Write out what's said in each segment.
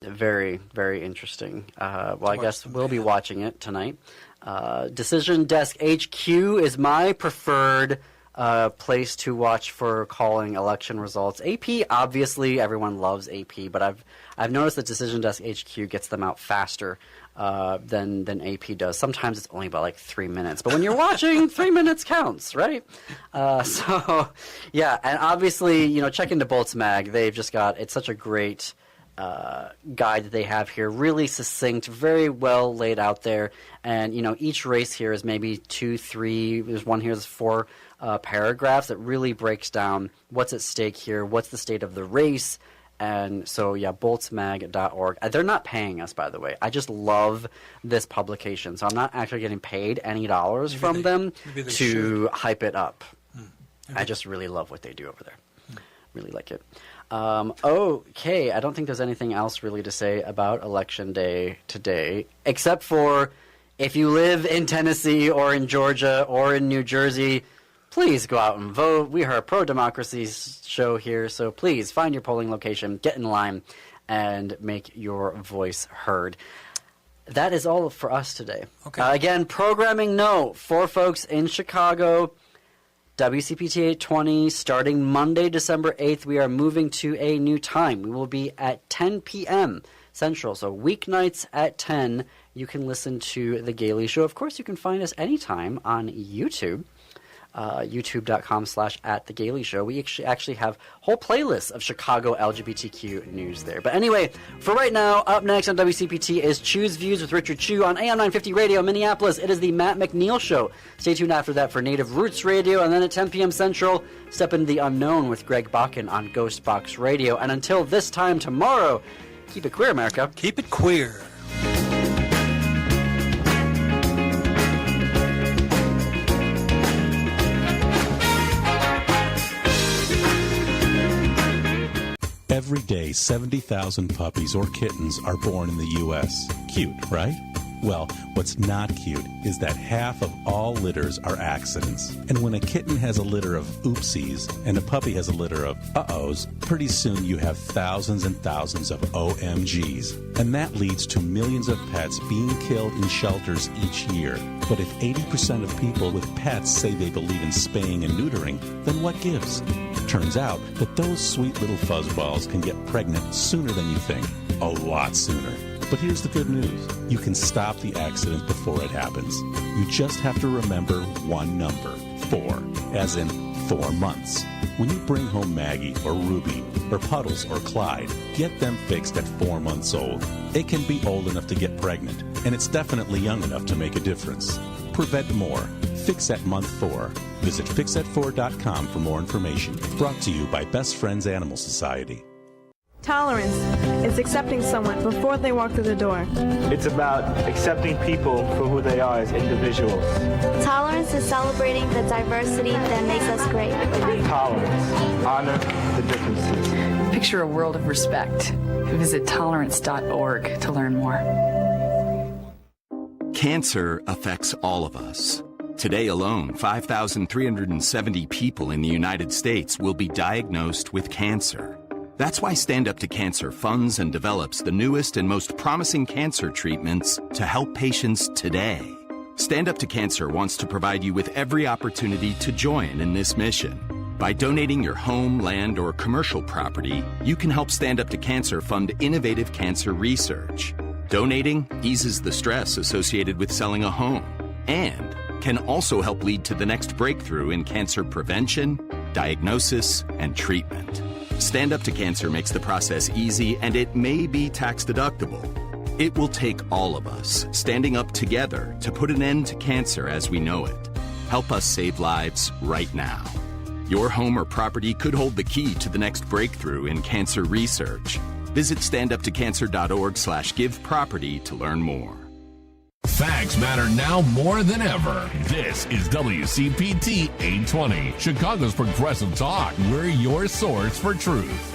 Very, very interesting. Well, I guess we'll be watching it tonight. Decision Desk HQ is my preferred place to watch for calling election results. AP, obviously, everyone loves AP, but I've noticed that Decision Desk HQ gets them out faster than AP does. Sometimes it's only about like 3 minutes, but when you're watching, 3 minutes counts, right? So, yeah, and obviously, you know, check into Bolts Mag. They've just got, it's such a great guide that they have here, really succinct, very well laid out there, and you know, each race here is maybe 2, 3, there's one here that's 4 paragraphs that really breaks down what's at stake here, what's the state of the race. And so, yeah, boltsmag.org. They're not paying us, by the way. I just love this publication, so I'm not actually getting paid any dollars from them to hype it up. I just really love what they do over there. Really like it. Okay, I don't think there's anything else really to say about Election Day today, except for if you live in Tennessee or in Georgia or in New Jersey, please go out and vote. We are a pro-democracy show here, so please find your polling location, get in line, and make your voice heard. That is all for us today. Okay. Again, programming note for folks in Chicago, WCPT 820, starting Monday, December 8th, we are moving to a new time. We will be at 10 p.m. Central, so weeknights at 10, you can listen to The Gailey Show. Of course, you can find us anytime on YouTube. YouTube.com/@TheGaileyShow. We actually have whole playlists of Chicago LGBTQ news there. But anyway, for right now, up next on WCPT is Choose Views with Richard Chu on AM 950 Radio, Minneapolis. It is the Matt McNeil Show. Stay tuned after that for Native Roots Radio, and then at 10 p.m. Central, step into the unknown with Greg Bakken on Ghost Box Radio. And until this time tomorrow, keep it queer, America. Keep it queer. Every day, 70,000 puppies or kittens are born in the U.S. Cute, right? Well, what's not cute is that half of all litters are accidents. And when a kitten has a litter of oopsies and a puppy has a litter of uh-ohs, pretty soon you have thousands and thousands of OMGs. And that leads to millions of pets being killed in shelters each year. But if 80% of people with pets say they believe in spaying and neutering, then what gives? Turns out that those sweet little fuzzballs can get pregnant sooner than you think. A lot sooner. But here's the good news. You can stop the accident before it happens. You just have to remember one number, 4, as in 4 months. When you bring home Maggie or Ruby or Puddles or Clyde, get them fixed at 4 months old. It can be old enough to get pregnant, and it's definitely young enough to make a difference. Prevent more. Fix at month 4. Visit fixat4.com for more information. Brought to you by Best Friends Animal Society. Tolerance is accepting someone before they walk through the door. It's about accepting people for who they are as individuals. Tolerance is celebrating the diversity that makes us great. Tolerance. Honor the differences. Picture a world of respect. Visit tolerance.org to learn more. Cancer affects all of us. Today alone, 5,370 people in the United States will be diagnosed with cancer. That's why Stand Up to Cancer funds and develops the newest and most promising cancer treatments to help patients today. Stand Up to Cancer wants to provide you with every opportunity to join in this mission. By donating your home, land, or commercial property, you can help Stand Up to Cancer fund innovative cancer research. Donating eases the stress associated with selling a home and can also help lead to the next breakthrough in cancer prevention, diagnosis, and treatment. Stand Up to Cancer makes the process easy, and it may be tax deductible. It will take all of us standing up together to put an end to cancer as we know it. Help us save lives right now. Your home or property could hold the key to the next breakthrough in cancer research. Visit standuptocancer.org/giveproperty to learn more. Facts matter now more than ever. This is WCPT 820, Chicago's Progressive Talk. We're your source for truth.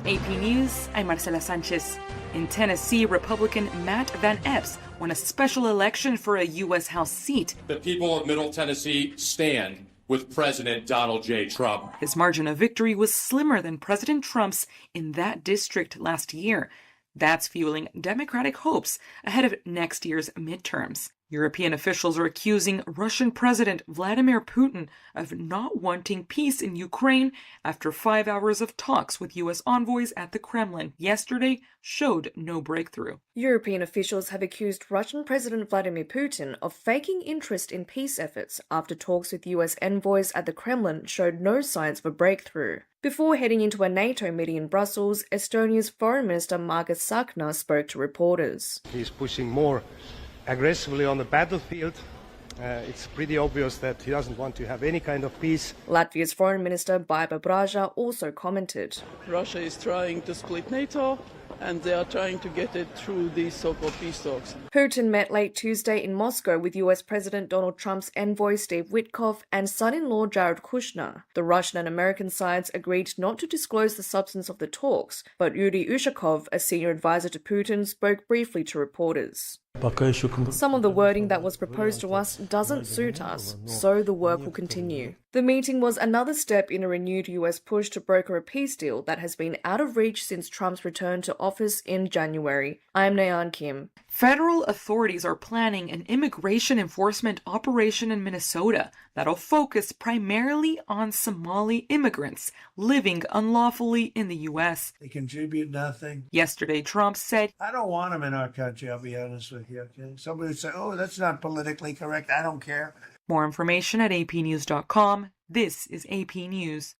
AP News, I'm Marcela Sanchez. In Tennessee, Republican Matt Van Epps won a special election for a U.S. House seat. The people of Middle Tennessee stand with President Donald J. Trump. His margin of victory was slimmer than President Trump's in that district last year. That's fueling Democratic hopes ahead of next year's midterms. European officials are accusing Russian President Vladimir Putin of not wanting peace in Ukraine after 5 hours of talks with U.S. envoys at the Kremlin yesterday showed no breakthrough. European officials have accused Russian President Vladimir Putin of faking interest in peace efforts after talks with U.S. envoys at the Kremlin showed no signs of a breakthrough. Before heading into a NATO meeting in Brussels, Estonia's Foreign Minister Margus Tsahkna spoke to reporters. He's pushing more aggressively on the battlefield. It's pretty obvious that he doesn't want to have any kind of peace. Latvia's Foreign Minister Baiba Braža also commented. Russia is trying to split NATO, and they are trying to get it through these so-called peace talks. Putin met late Tuesday in Moscow with US President Donald Trump's envoy Steve Witkoff and son-in-law Jared Kushner. The Russian and American sides agreed not to disclose the substance of the talks, but Yuri Ushakov, a senior advisor to Putin, spoke briefly to reporters. Some of the wording that was proposed to us doesn't suit us, so the work will continue. The meeting was another step in a renewed US push to broker a peace deal that has been out of reach since Trump's return to office in January. I'm Nayan Kim. Federal authorities are planning an immigration enforcement operation in Minnesota that'll focus primarily on Somali immigrants living unlawfully in the U.S. They contribute nothing. Yesterday, Trump said, I don't want them in our country, I'll be honest with you. Okay? Somebody would say, oh, that's not politically correct. I don't care. More information at apnews.com. This is AP News.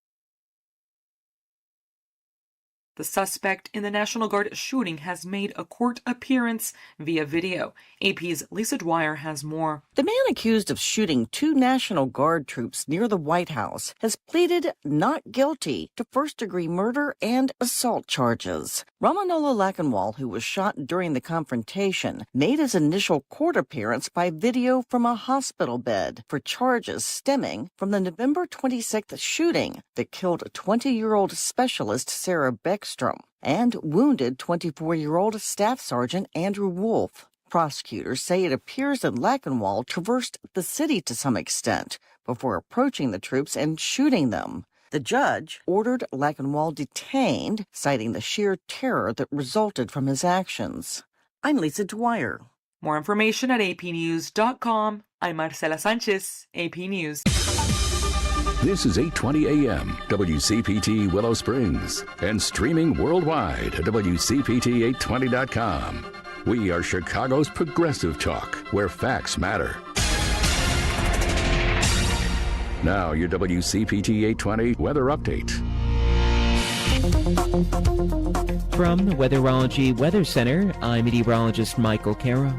The suspect in the National Guard shooting has made a court appearance via video. AP's Lisa Dwyer has more. The man accused of shooting 2 National Guard troops near the White House has pleaded not guilty to first-degree murder and assault charges. Ramanola Lakanwal, who was shot during the confrontation, made his initial court appearance by video from a hospital bed for charges stemming from the November 26th shooting that killed 20-year-old specialist Sarah Beckstrom and wounded 24-year-old Staff Sergeant Andrew Wolf. Prosecutors say it appears that Lakanwal traversed the city to some extent before approaching the troops and shooting them. The judge ordered Lakanwal detained, citing the sheer terror that resulted from his actions. I'm Lisa Dwyer. More information at apnews.com. I'm Marcela Sanchez, AP News. This is 8:20 a.m. WCPT Willow Springs and streaming worldwide at WCPT820.com. We are Chicago's progressive talk, where facts matter. Now, your WCPT 820 weather update. From the Weatherology Weather Center, I'm meteorologist Michael Caro.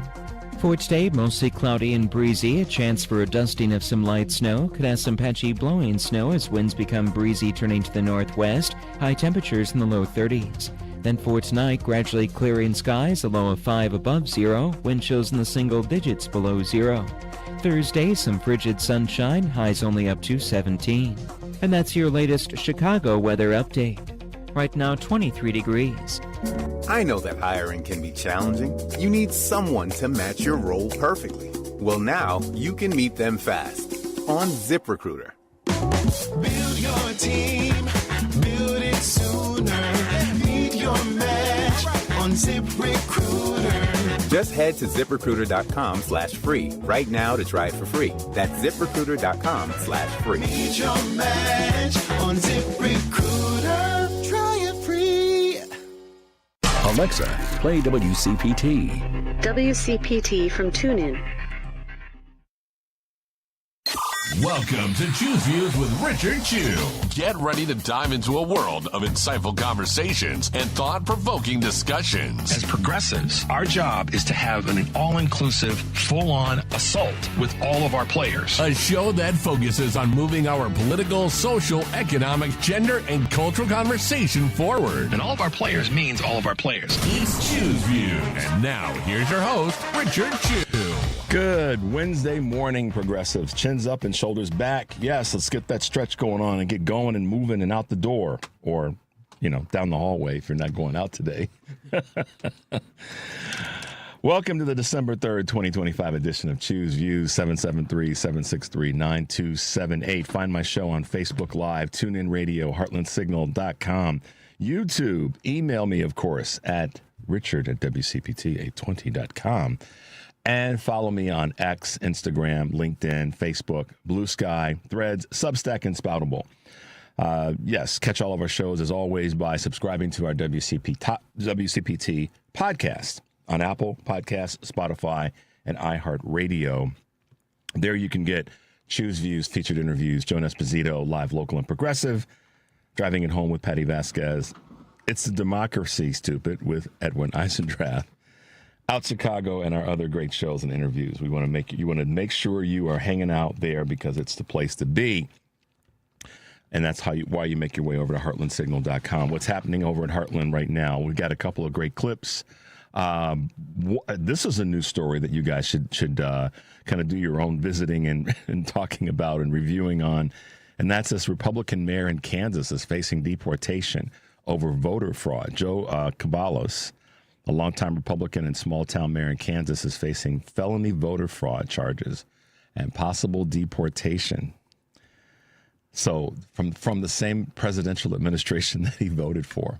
For today, mostly cloudy and breezy, a chance for a dusting of some light snow. Could have some patchy blowing snow as winds become breezy turning to the northwest. High temperatures in the low 30s. Then for tonight, gradually clearing skies, a low of 5 above zero. Wind chills in the single digits below zero. Thursday, some frigid sunshine, highs only up to 17. And that's your latest Chicago weather update. Right now, 23 degrees. I know that hiring can be challenging. You need someone to match your role perfectly. Well, now you can meet them fast on ZipRecruiter. Build your team, build it sooner. Meet your match on ZipRecruiter. Just head to ZipRecruiter.com/free right now to try it for free. That's ZipRecruiter.com/free. Meet your match on ZipRecruiter. Try it free. Alexa, play WCPT. WCPT from TuneIn. Welcome to Choose Views with Richard Chu. Get ready to dive into a world of insightful conversations and thought-provoking discussions. As progressives, our job is to have an all-inclusive, full-on assault with all of our players. A show that focuses on moving our political, social, economic, gender, and cultural conversation forward. And all of our players means all of our players. It's Choose Views. And now, here's your host, Richard Chu. Good Wednesday morning, progressives. Chins up and shoulders back. Yes, let's get that stretch going on and get going and moving and out the door. Or, down the hallway if you're not going out today. Welcome to the December 3rd, 2025 edition of Choose Views, 773-763-9278. Find my show on Facebook Live, TuneIn Radio, heartlandsignal.com, YouTube. Email me, of course, at richard@wcpt820.com. And follow me on X, Instagram, LinkedIn, Facebook, Blue Sky, Threads, Substack, and Spoutable. Yes, catch all of our shows, as always, by subscribing to our WCPT podcast on Apple Podcasts, Spotify, and iHeartRadio. There you can get Choose Views, featured interviews, Joan Esposito, live, local, and progressive, Driving It Home with Patty Vasquez, It's a Democracy, Stupid, with Edwin Eisendrath, Out Chicago, and our other great shows and interviews. You want to make sure you are hanging out there because it's the place to be. And that's why you make your way over to heartlandsignal.com. What's happening over at Heartland right now? We've got a couple of great clips. This is a new story that you guys should kind of do your own visiting and talking about and reviewing on. And that's this Republican mayor in Kansas is facing deportation over voter fraud. Joe Caballos, a longtime Republican and small-town mayor in Kansas, is facing felony voter fraud charges and possible deportation. So from the same presidential administration that he voted for.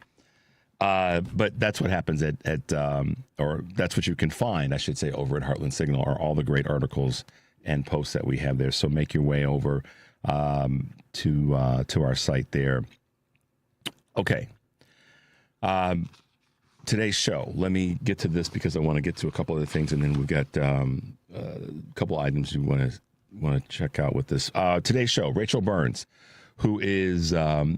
But that's what happens or that's what you can find, I should say, over at Heartland Signal, are all the great articles and posts that we have there. So make your way over to our site there. Okay. Today's show, let me get to this because I want to get to a couple other things, and then we've got a couple items you want to check out with this. Today's show, Rachel Burns, who is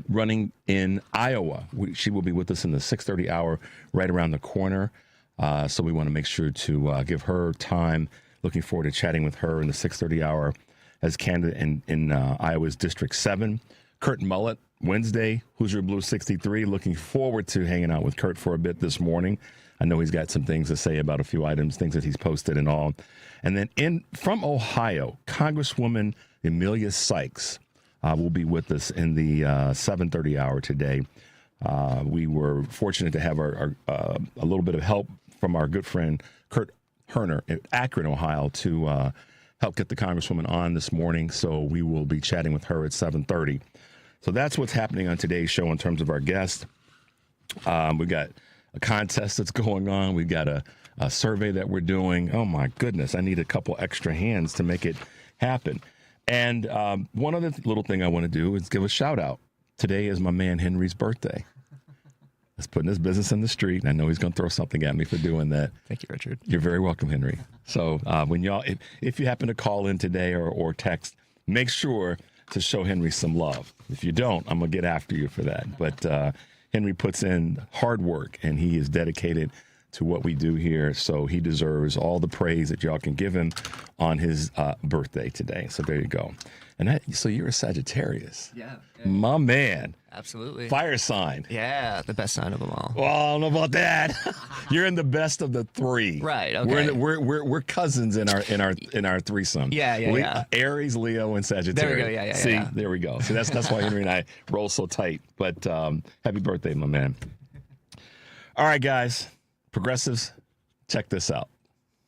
running in Iowa. She will be with us in the 6:30 hour right around the corner. So we want to make sure to give her time. Looking forward to chatting with her in the 6:30 hour as candidate in Iowa's District 7. Kurt Mullett, Wednesday, Hoosier Blue 63. Looking forward to hanging out with Kurt for a bit this morning. I know he's got some things to say about a few items, things that he's posted and all. And then from Ohio, Congresswoman Emilia Sykes will be with us in the 7:30 hour today. We were fortunate to have a little bit of help from our good friend Kurt Herner in Akron, Ohio, to help get the Congresswoman on this morning. So we will be chatting with her at 7:30. So that's what's happening on today's show in terms of our guests. We got a contest that's going on. We've got a survey that we're doing. Oh, my goodness. I need a couple extra hands to make it happen. And one other little thing I want to do is give a shout out. Today is my man Henry's birthday. He's putting his business in the street, and I know he's going to throw something at me for doing that. Thank you, Richard. You're very welcome, Henry. So when y'all, if you happen to call in today or text, make sure to show Henry some love. If you don't, I'm going to get after you for that. But Henry puts in hard work, and he is dedicated to what we do here. So he deserves all the praise that y'all can give him on his birthday today. So there you go. And so you're a Sagittarius. Yeah. My man. Absolutely. Fire sign. Yeah, the best sign of them all. Well, I don't know about that. You're in the best of the three. Right. Okay. We're cousins in our threesome. Yeah. Aries, Leo, and Sagittarius. There we go. Yeah. See, there we go. So that's why Henry and I roll so tight. But happy birthday, my man. All right, guys. Progressives, check this out.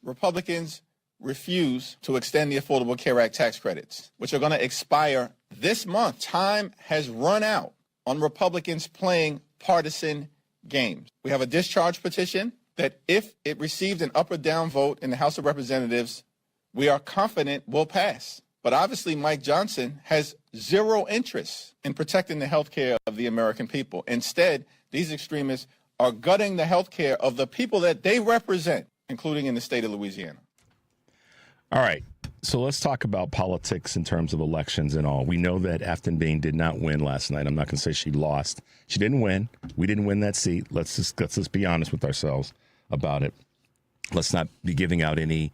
Republicans refuse to extend the Affordable Care Act tax credits, which are going to expire this month. Time has run out on Republicans playing partisan games. We have a discharge petition that, if it received an up or down vote in the House of Representatives, we are confident will pass. But obviously, Mike Johnson has zero interest in protecting the health care of the American people. Instead, these extremists are gutting the health care of the people that they represent, including in the state of Louisiana. All right. So let's talk about politics in terms of elections and all. We know that Afton Bain did not win last night. I'm not going to say she lost. She didn't win. We didn't win that seat. Let's just be honest with ourselves about it. Let's not be giving out any,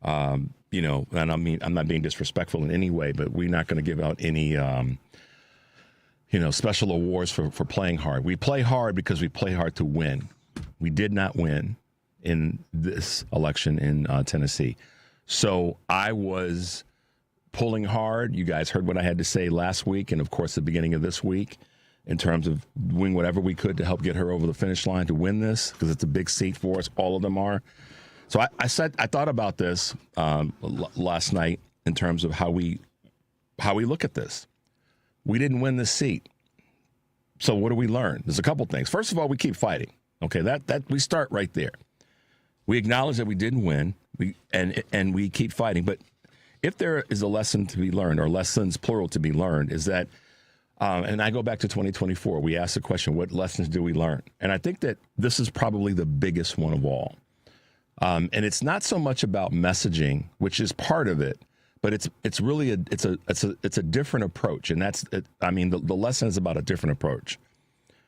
and I'm not being disrespectful in any way, but we're not going to give out any, special awards for playing hard. We play hard because we play hard to win. We did not win in this election in Tennessee. So I was pulling hard. You guys heard what I had to say last week and, of course, the beginning of this week in terms of doing whatever we could to help get her over the finish line to win this, because it's a big seat for us. All of them are. So I thought about this last night in terms of how we look at this. We didn't win this seat. So what do we learn? There's a couple things. First of all, we keep fighting. Okay, that we start right there. We acknowledge that we didn't win, and we keep fighting. But if there is a lesson to be learned, or lessons plural to be learned, is that, and I go back to 2024, we asked the question, what lessons do we learn? And I think that this is probably the biggest one of all. And it's not so much about messaging, which is part of it, but it's really a different approach. And the lesson is about a different approach,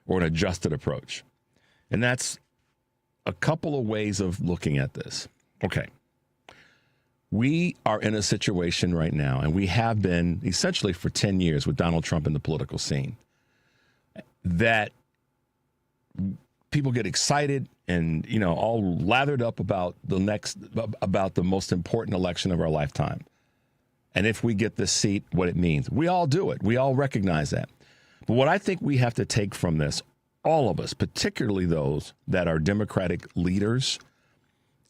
or an adjusted approach. And that's a couple of ways of looking at this. Okay. We are in a situation right now, and we have been essentially for 10 years with Donald Trump in the political scene, that people get excited and, all lathered up about the most important election of our lifetime. And if we get this seat, what it means. We all do it. We all recognize that. But what I think we have to take from this, all of us, particularly those that are Democratic leaders,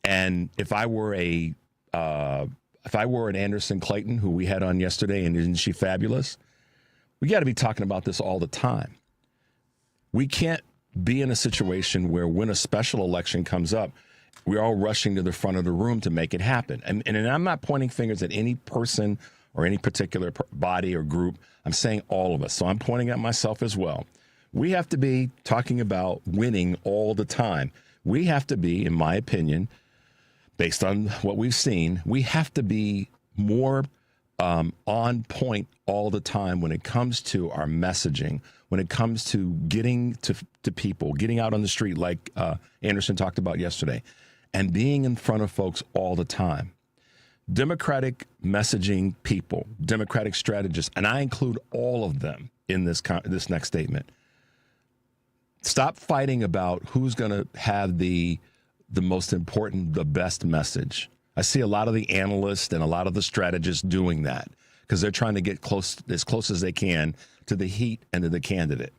and if I were an Anderson Clayton, who we had on yesterday, and isn't she fabulous? We got to be talking about this all the time. We can't be in a situation where when a special election comes up, we're all rushing to the front of the room to make it happen. And I'm not pointing fingers at any person or any particular body or group. I'm saying all of us. So I'm pointing at myself as well. We have to be talking about winning all the time. We have to be, in my opinion, based on what we've seen, we have to be more on point all the time when it comes to our messaging, when it comes to getting to people, getting out on the street like Anderson talked about yesterday, and being in front of folks all the time. Democratic messaging people, Democratic strategists, and I include all of them in this next statement. Stop fighting about who's going to have the most important, the best message. I see a lot of the analysts and a lot of the strategists doing that because they're trying to get as close as they can to the heat and to the candidate.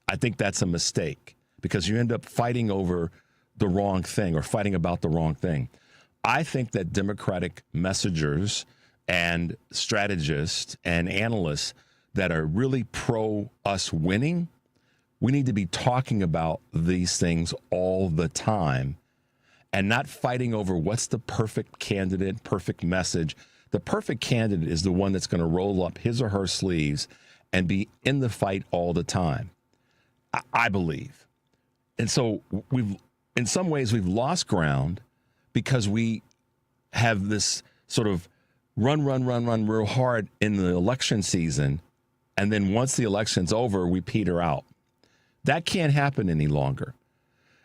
I think that's a mistake because you end up fighting over the wrong thing or fighting about the wrong thing. I think that Democratic messengers and strategists and analysts that are really pro us winning, we need to be talking about these things all the time and not fighting over what's the perfect candidate, perfect message. The perfect candidate is the one that's going to roll up his or her sleeves and be in the fight all the time, I believe. And so in some ways, we've lost ground because we have this sort of run real hard in the election season. And then once the election's over, we peter out. That can't happen any longer.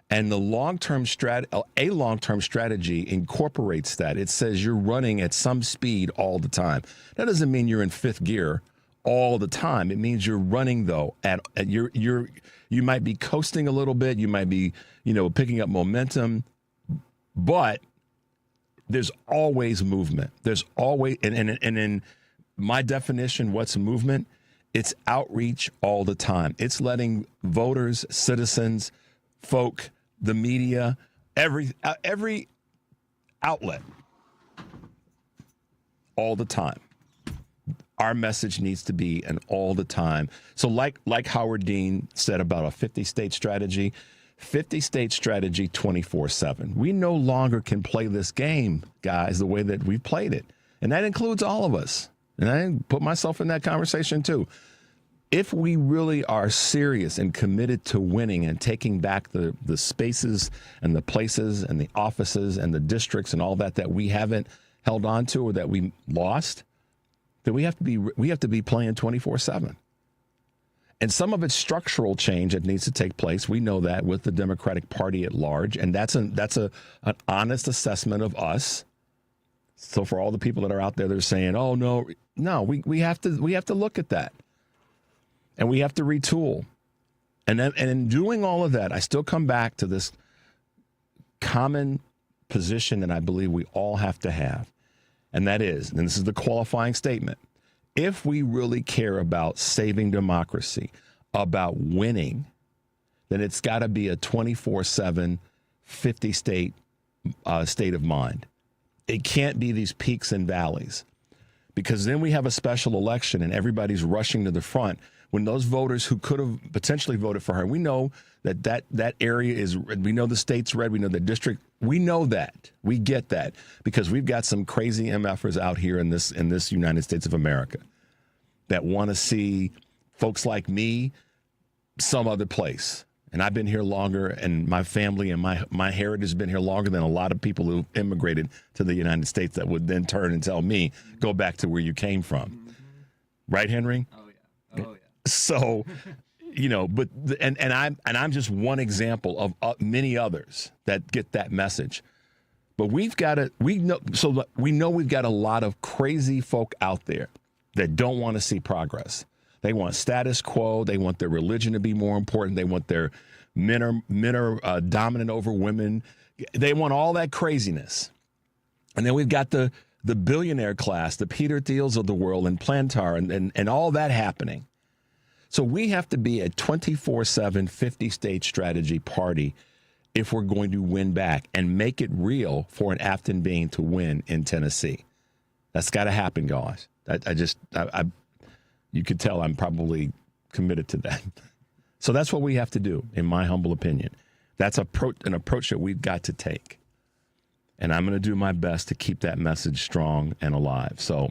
And a long-term strategy incorporates that. It says you're running at some speed all the time. That doesn't mean you're in fifth gear all the time. It means you're running though you might be coasting a little bit. You might be, picking up momentum, but there's always movement. There's always, and in my definition, what's movement? It's outreach all the time. It's letting voters, citizens, folk, the media, every outlet, all the time. Our message needs to be an all the time. So like Howard Dean said about a 50-state strategy, 50-state strategy 24/7. We no longer can play this game, guys, the way that we've played it. And that includes all of us. And I put myself in that conversation too. If we really are serious and committed to winning and taking back the spaces and the places and the offices and the districts and all that we haven't held on to or that we lost, then we have to be playing 24/7. And some of it's structural change that needs to take place. We know that with the Democratic Party at large, and that's an honest assessment of us. So for all the people that are out there that are saying, "Oh no, we have to look at that." And we have to retool. And in doing all of that, I still come back to this common position that I believe we all have to have. And that is, and this is the qualifying statement, if we really care about saving democracy, about winning, then it's got to be a 24/7, 50-state state of mind. It can't be these peaks and valleys, because then we have a special election and everybody's rushing to the front when those voters who could have potentially voted for her, we know that area is, we know the state's red, we know the district, we know that. We get that because we've got some crazy MFers out here in this United States of America that want to see folks like me some other place. And I've been here longer, and my family and my heritage has been here longer than a lot of people who immigrated to the United States that would then turn and tell me, go back to where you came from. Right, Henry? Oh, yeah. Oh, yeah. So, but I'm just one example of many others that get that message. But we know we've got a lot of crazy folk out there that don't want to see progress. They want status quo. They want their religion to be more important. They want their men are dominant over women. They want all that craziness. And then we've got the billionaire class, the Peter Thiels of the world, and Plantar, and all that happening. So we have to be a 24/7, 50-state strategy party if we're going to win back and make it real for an Afton Bean to win in Tennessee. That's got to happen, guys. You could tell I'm probably committed to that. So that's what we have to do, in my humble opinion. That's an approach that we've got to take. And I'm going to do my best to keep that message strong and alive. So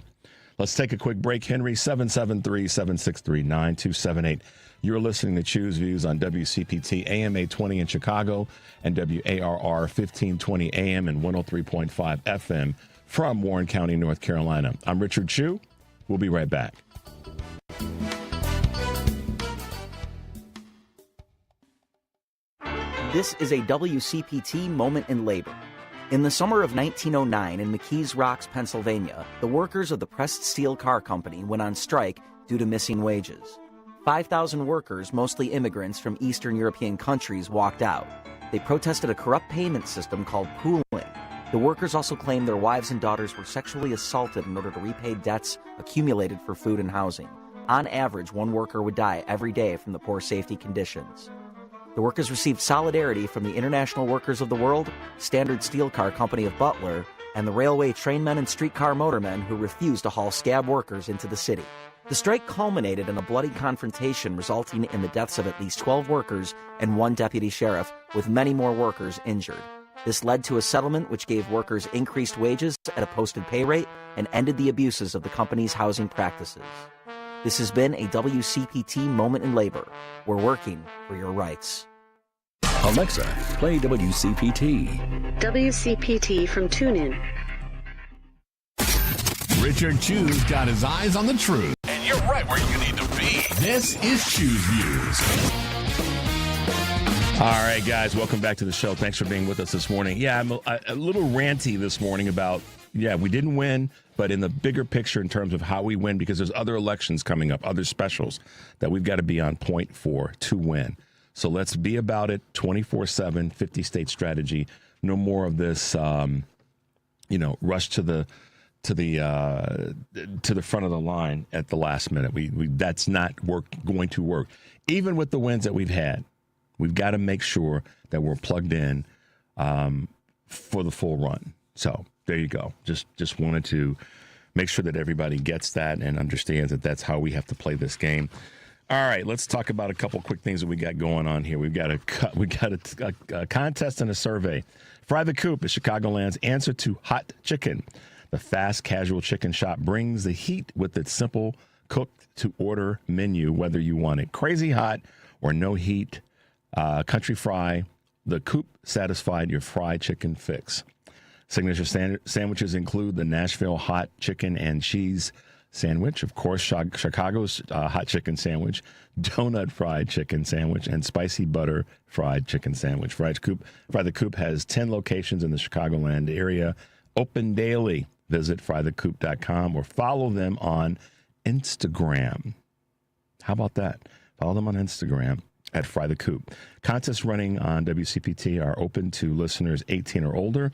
let's take a quick break. Henry, 773-763-9278. You're listening to Choose Views on WCPT AM 820 in Chicago and WARR 1520 AM and 103.5 FM from Warren County, North Carolina. I'm Richard Chu. We'll be right back. This is a WCPT moment in labor. In the summer of 1909 in McKees Rocks, Pennsylvania, the workers of the Pressed Steel Car Company went on strike due to missing wages. 5,000 workers, mostly immigrants from Eastern European countries, walked out. They protested a corrupt payment system called pooling. The workers also claimed their wives and daughters were sexually assaulted in order to repay debts accumulated for food and housing. On average, one worker would die every day from the poor safety conditions. The workers received solidarity from the International Workers of the World, Standard Steel Car Company of Butler, and the railway trainmen and streetcar motormen who refused to haul scab workers into the city. The strike culminated in a bloody confrontation resulting in the deaths of at least 12 workers and one deputy sheriff, with many more workers injured. This led to a settlement which gave workers increased wages at a posted pay rate and ended the abuses of the company's housing practices. This has been a WCPT moment in labor. We're working for your rights. Alexa, play WCPT. WCPT from TuneIn. Richard Chu's got his eyes on the truth. And you're right where you need to be. This is Choose Views. All right, guys, welcome back to the show. Thanks for being with us this morning. Yeah, I'm a little ranty this morning about, we didn't win, but in the bigger picture in terms of how we win, because there's other elections coming up, other specials that we've got to be on point for to win. So let's be about it, 24/7, 50-state strategy. No more of this, rush to the front of the line at the last minute. That's not going to work. Even with the wins that we've had, we've got to make sure that we're plugged in for the full run. So there you go. Just wanted to make sure that everybody gets that and understands that that's how we have to play this game. All right, let's talk about a couple quick things that we got going on here. We've got a contest and a survey. Fry the Coop is Chicagoland's answer to hot chicken. The fast casual chicken shop brings the heat with its simple cooked-to-order menu, whether you want it crazy hot or no heat. Country Fry, the Coop satisfied your fried chicken fix. Signature sandwiches include the Nashville hot chicken and cheese sandwich, of course, Chicago's hot chicken sandwich, donut fried chicken sandwich, and spicy butter fried chicken sandwich. Fry the Coop has 10 locations in the Chicagoland area, open daily. Visit frythecoop.com or follow them on Instagram. How about that? Follow them on Instagram at Fry the Coop. Contests running on WCPT are open to listeners 18 or older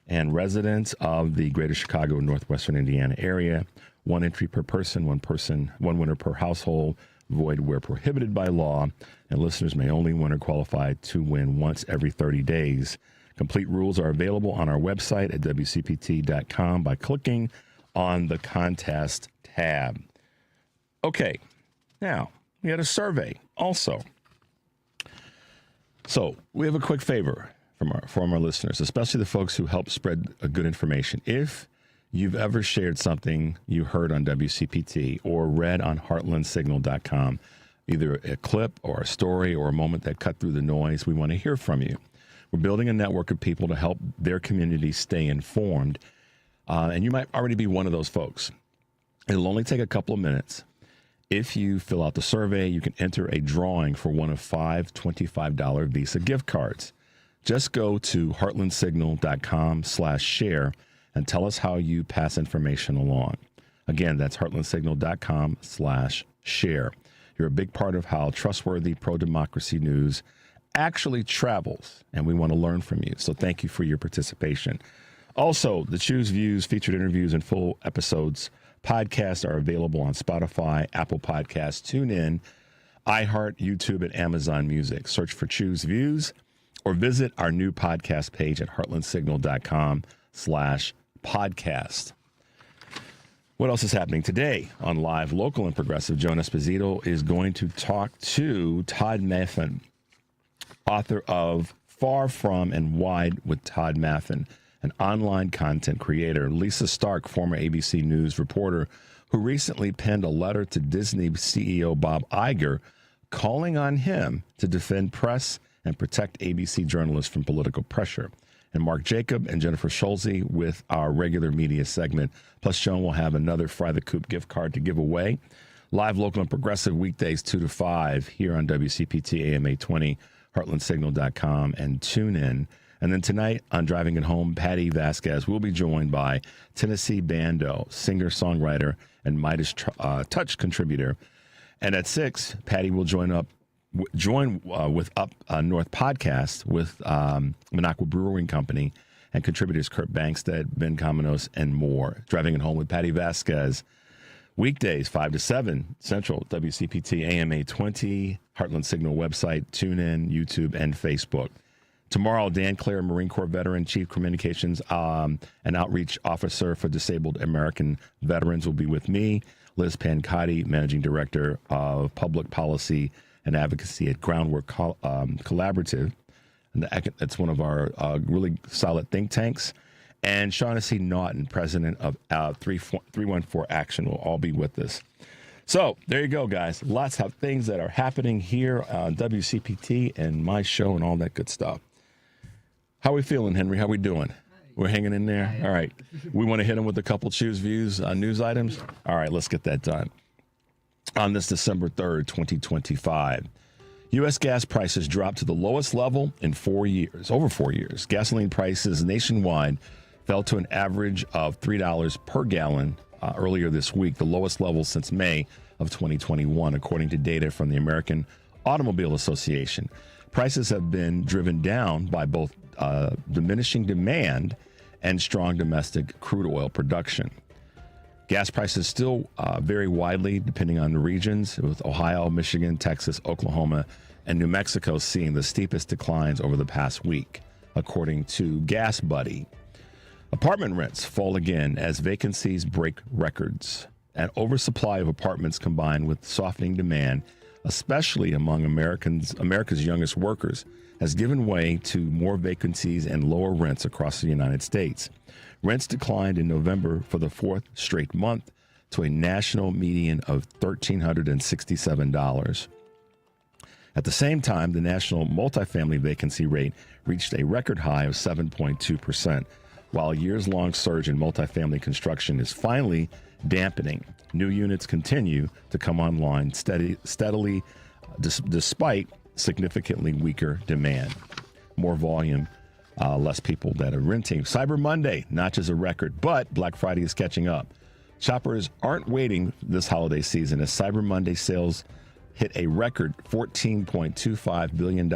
and residents of the greater Chicago and northwestern Indiana area. One entry per person, one winner per household, void where prohibited by law, and listeners may only win or qualify to win once every 30 days. Complete rules are available on our website at WCPT.com by clicking on the contest tab. Okay, now we had a survey also. So we have a quick favor from our listeners, especially the folks who help spread good information. If you've ever shared something you heard on WCPT or read on heartlandsignal.com, either a clip or a story or a moment that cut through the noise, we want to hear from you. We're building a network of people to help their community stay informed, and you might already be one of those folks. It'll only take a couple of minutes. If you fill out the survey, you can enter a drawing for one of 5 $25 Visa gift cards. Just go to heartlandsignal.com/share and tell us how you pass information along. Again, that's heartlandsignal.com/share. You're a big part of how trustworthy pro-democracy news actually travels, and we want to learn from you. So thank you for your participation. Also, the Choose Views, featured interviews, and full episodes podcasts are available on Spotify, Apple Podcasts, TuneIn, iHeart, YouTube, and Amazon Music. Search for Choose Views or visit our new podcast page at heartlandsignal.com/podcast. What else is happening today on Live, Local, and Progressive? Joan Esposito is going to talk to Todd Maffin, author of Far From and Wide with Todd Maffin, an online content creator. Lisa Stark, former ABC News reporter, who recently penned a letter to Disney CEO Bob Iger calling on him to defend press and protect ABC journalists from political pressure. And Mark Jacob and Jennifer Schulze with our regular media segment. Plus, Joan will have another Fry the Coop gift card to give away. Live, Local, and Progressive weekdays 2 to 5 here on WCPT AM 820, heartlandsignal.com, and TuneIn. And then tonight on Driving It Home, Patty Vasquez will be joined by Tennessee Bando, singer-songwriter and Midas Touch contributor. And at 6, Patty will join with Up North podcast with Minocqua Brewing Company and contributors Kurt Bankstead, Ben Kamenos, and more. Driving It Home with Patty Vasquez. Weekdays, 5 to 7 Central, WCPT AM 820, Heartland Signal website, TuneIn, YouTube, and Facebook. Tomorrow, Dan Clare, Marine Corps veteran, Chief Communications and Outreach Officer for Disabled American Veterans, will be with me. Liz Pancotti, Managing Director of Public Policy and Advocacy at Groundwork Collaborative. And that's one of our really solid think tanks. And Shaughnessy Naughton, President of 314 Action, will all be with us. So there you go, guys. Lots of things that are happening here on WCPT and my show and all that good stuff. How we feeling, Henry? How we doing? We're hanging in there? All right. We want to hit them with a couple Choose Views news items? All right, let's get that done. On this December 3rd, 2025, U.S. gas prices dropped to the lowest level in 4 years, over 4 years. Gasoline prices nationwide fell to an average of $3 per gallon earlier this week, the lowest level since May of 2021, according to data from the American Automobile Association. Prices have been driven down by both diminishing demand and strong domestic crude oil production. Gas prices still vary widely depending on the regions, with Ohio, Michigan, Texas, Oklahoma, and New Mexico seeing the steepest declines over the past week, according to Gas Buddy. Apartment rents fall again as vacancies break records. An oversupply of apartments combined with softening demand, especially among America's youngest workers, has given way to more vacancies and lower rents across the United States. Rents declined in November for the fourth straight month to a national median of $1,367. At the same time, the national multifamily vacancy rate reached a record high of 7.2%, while a years-long surge in multifamily construction is finally dampening. New units continue to come online steadily despite significantly weaker demand. More volume, less people that are renting. Cyber Monday notches a record, but Black Friday is catching up. Shoppers aren't waiting this holiday season as Cyber Monday sales hit a record $14.25 billion.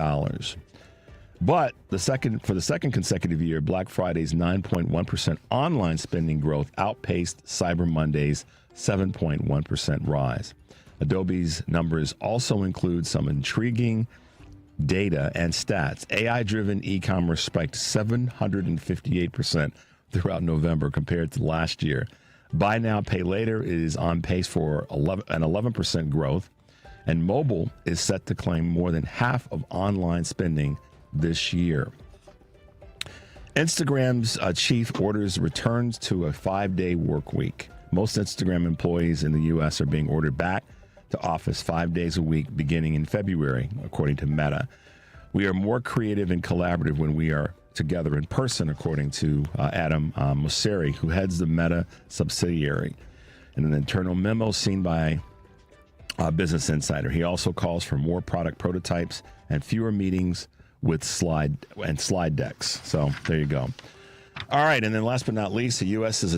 But for the second consecutive year, Black Friday's 9.1% online spending growth outpaced Cyber Monday's 7.1% rise. Adobe's numbers also include some intriguing data, and stats. AI-driven e-commerce spiked 758% throughout November compared to last year. Buy now, pay later is on pace for an 11% growth, and mobile is set to claim more than half of online spending this year. Instagram's chief orders returns to a 5-day work week. Most Instagram employees in the U.S. are being ordered back to office 5 days a week beginning in February, according to Meta. We are more creative and collaborative when we are together in person, according to Adam Mosseri, who heads the Meta subsidiary. In an internal memo seen by Business Insider, he also calls for more product prototypes and fewer meetings with slide decks. So there you go. All right, and then last but not least, the U.S. is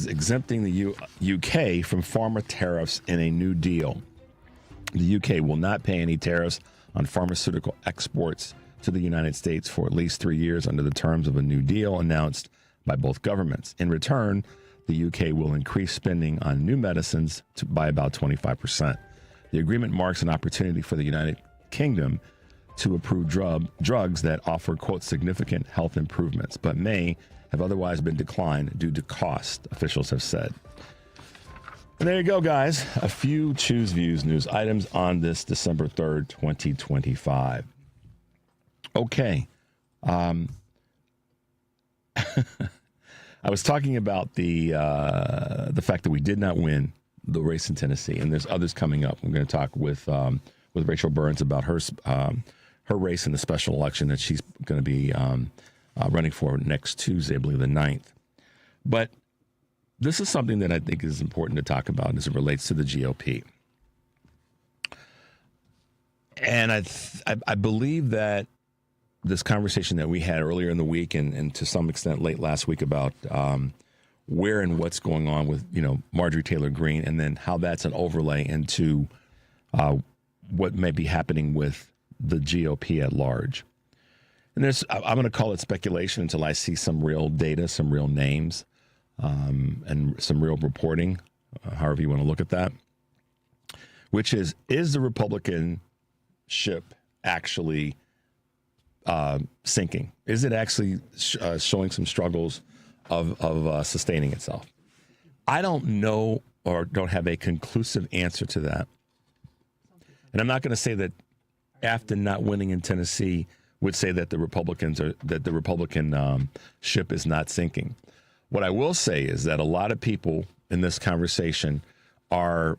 exempting the UK from pharma tariffs in a new deal. The UK will not pay any tariffs on pharmaceutical exports to the United States for at least 3 years under the terms of a new deal announced by both governments. In return, the UK will increase spending on new medicines by about 25%. The agreement marks an opportunity for the United Kingdom to approve drugs that offer, quote, significant health improvements, but may have otherwise been declined due to cost, officials have said. And there you go, guys. A few Choose Views news items on this December 3rd, 2025. Okay. I was talking about the fact that we did not win the race in Tennessee, and there's others coming up. I'm going to talk with Rachel Burns about her race in the special election that she's going to be running for next Tuesday, I believe the 9th. But this is something that I think is important to talk about as it relates to the GOP. And I believe that this conversation that we had earlier in the week and to some extent late last week about where and what's going on with, Marjorie Taylor Greene, and then how that's an overlay into what may be happening with the GOP at large. And I'm going to call it speculation until I see some real data, some real names, and some real reporting, however you want to look at that, which is the Republican ship actually sinking? Is it actually showing some struggles of sustaining itself? I don't know or don't have a conclusive answer to that. And I'm not going to say that after not winning in Tennessee would say that the Republican ship is not sinking. What I will say is that a lot of people in this conversation do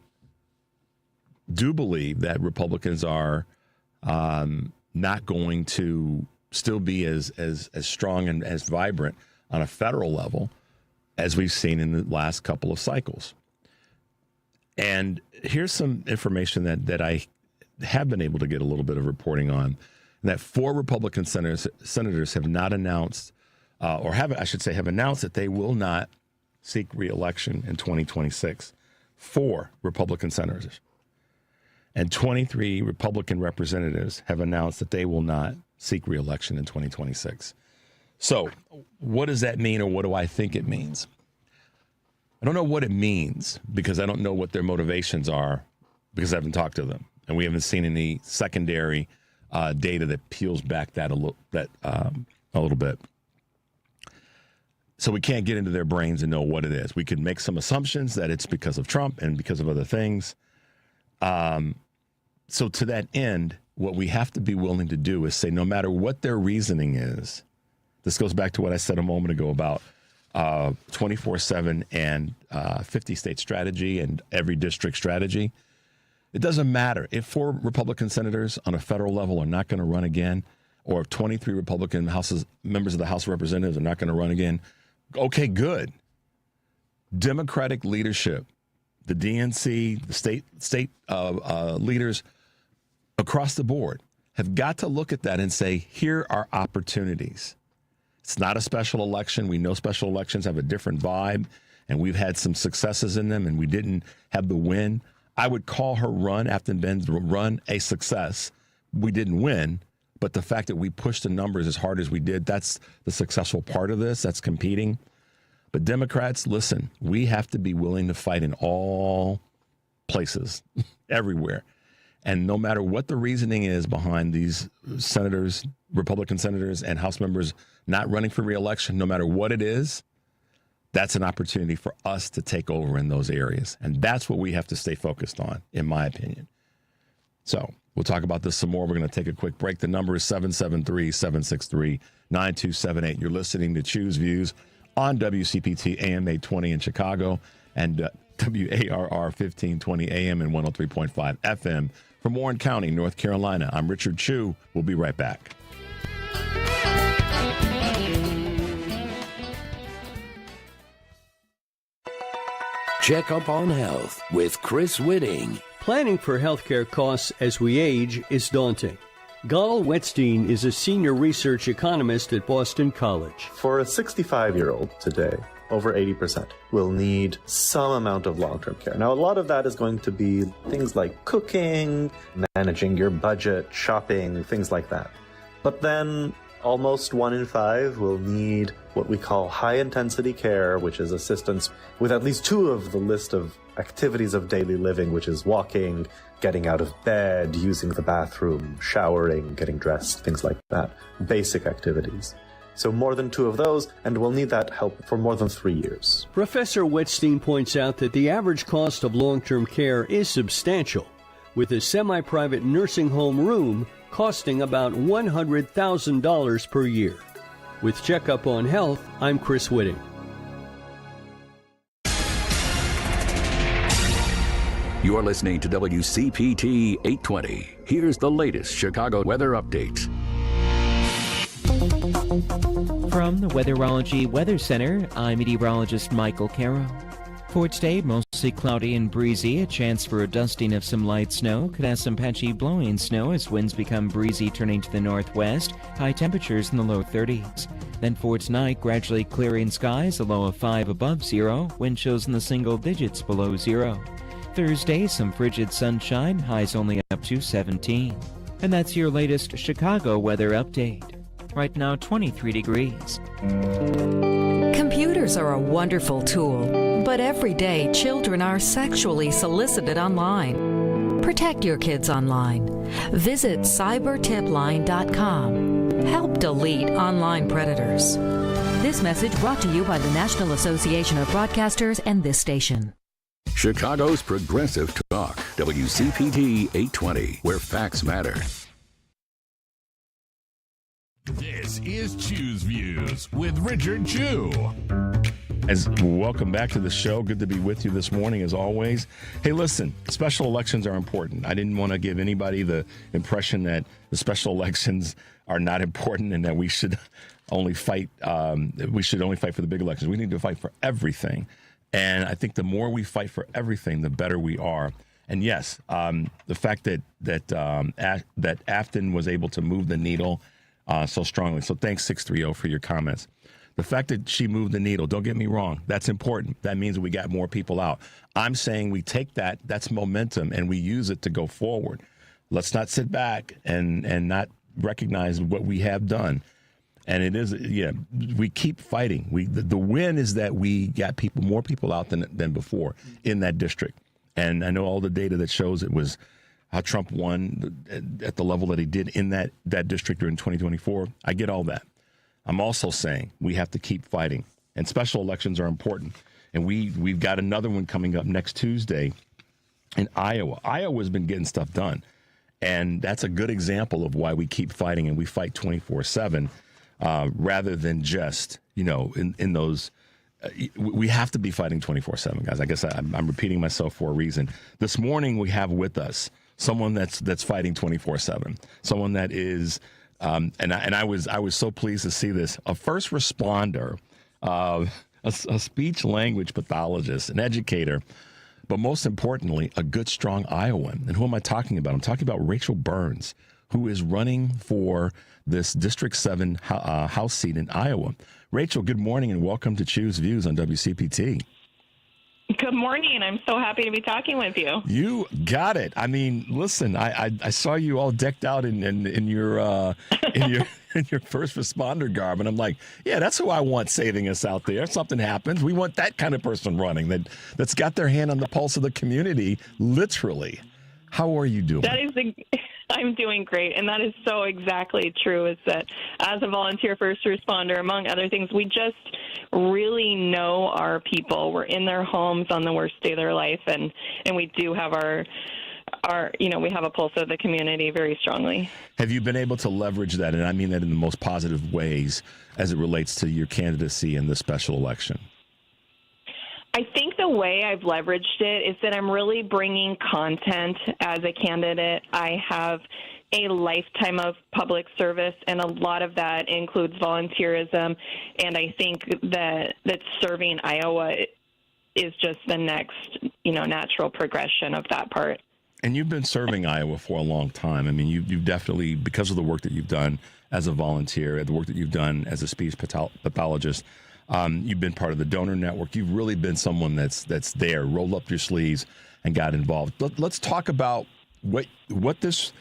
believe that Republicans are not going to still be as strong and as vibrant on a federal level as we've seen in the last couple of cycles. And here's some information that I have been able to get a little bit of reporting on, that 4 Republican senators have not announced, have announced that they will not seek re-election in 2026. 4 Republican senators. And 23 Republican representatives have announced that they will not seek re-election in 2026. So what does that mean, or what do I think it means? I don't know what it means because I don't know what their motivations are because I haven't talked to them. And we haven't seen any secondary data that peels back that a little bit. So we can't get into their brains and know what it is. We could make some assumptions that it's because of Trump and because of other things. So to that end, what we have to be willing to do is say, no matter what their reasoning is, this goes back to what I said a moment ago about 24/7 and 50-state strategy and every district strategy. It doesn't matter if 4 Republican senators on a federal level are not going to run again, or if 23 Republican members of the House of Representatives are not going to run again. Okay, good. Democratic leadership, the DNC, the state leaders across the board have got to look at that and say, here are opportunities. It's not a special election. We know special elections have a different vibe, and we've had some successes in them, and we didn't have the win. I would call her run, Afton Ben's run, a success. We didn't win, but the fact that we pushed the numbers as hard as we did, that's the successful part of this. That's competing. But Democrats, listen, we have to be willing to fight in all places, everywhere. And no matter what the reasoning is behind these senators, Republican senators and House members not running for re-election, no matter what it is, that's an opportunity for us to take over in those areas. And that's what we have to stay focused on, in my opinion. So we'll talk about this some more. We're going to take a quick break. The number is 773-763-9278. You're listening to Choose Views on WCPT AM 820 in Chicago and WARR 1520 AM and 103.5 FM from Warren County, North Carolina. I'm Richard Chu. We'll be right back. Check up on health with Chris Whitting. Planning for healthcare costs as we age is daunting. Gonal Wetstein is a senior research economist at Boston College. For a 65-year-old today, over 80% will need some amount of long-term care. Now, a lot of that is going to be things like cooking, managing your budget, shopping, things like that. But then almost 1 in 5 will need what we call high-intensity care, which is assistance with at least 2 of the list of activities of daily living, which is walking, getting out of bed, using the bathroom, showering, getting dressed, things like that. Basic activities. So more than 2 of those, and we'll need that help for more than 3 years. Professor Wetstein points out that the average cost of long-term care is substantial, with a semi-private nursing home room costing about $100,000 per year. With Checkup on Health, I'm Chris Whitting. You're listening to WCPT 820. Here's the latest Chicago weather update. From the Weatherology Weather Center, I'm meteorologist Michael Caro. For today, mostly cloudy and breezy. A chance for a dusting of some light snow. Could have some patchy blowing snow as winds become breezy, turning to the northwest. High temperatures in the low 30s. Then for tonight, gradually clearing skies. A low of 5 above zero. Wind chills in the single digits below zero. Thursday, some frigid sunshine. Highs only up to 17. And that's your latest Chicago weather update. Right now, 23 degrees. Computers are a wonderful tool, but every day children are sexually solicited online. Protect your kids online. Visit cybertipline.com. Help delete online predators. This message brought to you by the National Association of Broadcasters and this station. Chicago's Progressive Talk, WCPT 820, where facts matter. This is Choose Views with Richard Chu. Welcome back to the show. Good to be with you this morning, as always. Hey, listen, special elections are important. I didn't want to give anybody the impression that the special elections are not important and that we should only fight. We should only fight for the big elections. We need to fight for everything. And I think the more we fight for everything, the better we are. And yes, the fact that Afton was able to move the needle so strongly. So thanks, 630, for your comments. The fact that she moved the needle, don't get me wrong, that's important. That means we got more people out. I'm saying we take that's momentum, and we use it to go forward. Let's not sit back and not recognize what we have done. And it is, we keep fighting. The win is that we got more people out than before in that district. And I know all the data that shows it was how Trump won at the level that he did in that district during 2024. I get all that. I'm also saying we have to keep fighting. And special elections are important. And we've got another one coming up next Tuesday in Iowa. Iowa's been getting stuff done. And that's a good example of why we keep fighting, and we fight 24/7 rather than just, in those. We have to be fighting 24/7, guys. I guess I'm repeating myself for a reason. This morning we have with us someone that's fighting 24/7, someone that is, and I was so pleased to see this, a first responder, a speech language pathologist, an educator, but most importantly, a good, strong Iowan. And who am I talking about? I'm talking about Rachel Burns, who is running for this District 7 House seat in Iowa. Rachel, good morning and welcome to Choose Views on WCPT. Good morning. I'm so happy to be talking with you. You got it. I mean, listen, I saw you all decked out in your in your first responder garb, and I'm like, yeah, that's who I want saving us out there. If something happens, we want that kind of person running that's got their hand on the pulse of the community, literally. How are you doing? I'm doing great, and that is so exactly true. Is that as a volunteer first responder, among other things, we just really know our people. We're in their homes on the worst day of their life, and we do have our we have a pulse of the community very strongly. Have you been able to leverage that, and I mean that in the most positive ways, as it relates to your candidacy in the special election? I think the way I've leveraged it is that I'm really bringing content as a candidate. I have a lifetime of public service, and a lot of that includes volunteerism. And I think that serving Iowa is just the next, natural progression of that part. And you've been serving Iowa for a long time. I mean, you've definitely, because of the work that you've done as a volunteer, the work that you've done as a speech pathologist, you've been part of the donor network. You've really been someone that's there, rolled up your sleeves and got involved. Let's talk about what this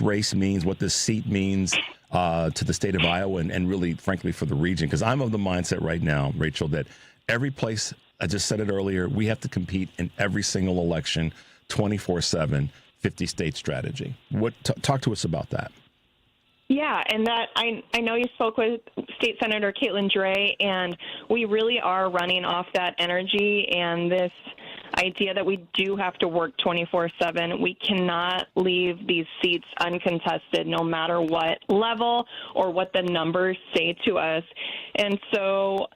race means, what this seat means to the state of Iowa, and really, frankly, for the region. Because I'm of the mindset right now, Rachel, that every place, I just said it earlier, we have to compete in every single election, 24/7, 50-state strategy. Talk to us about that. Yeah, and that I know you spoke with State Senator Caitlin Dray, and we really are running off that energy and this idea that we do have to work 24/7. We cannot leave these seats uncontested, no matter what level or what the numbers say to us. And so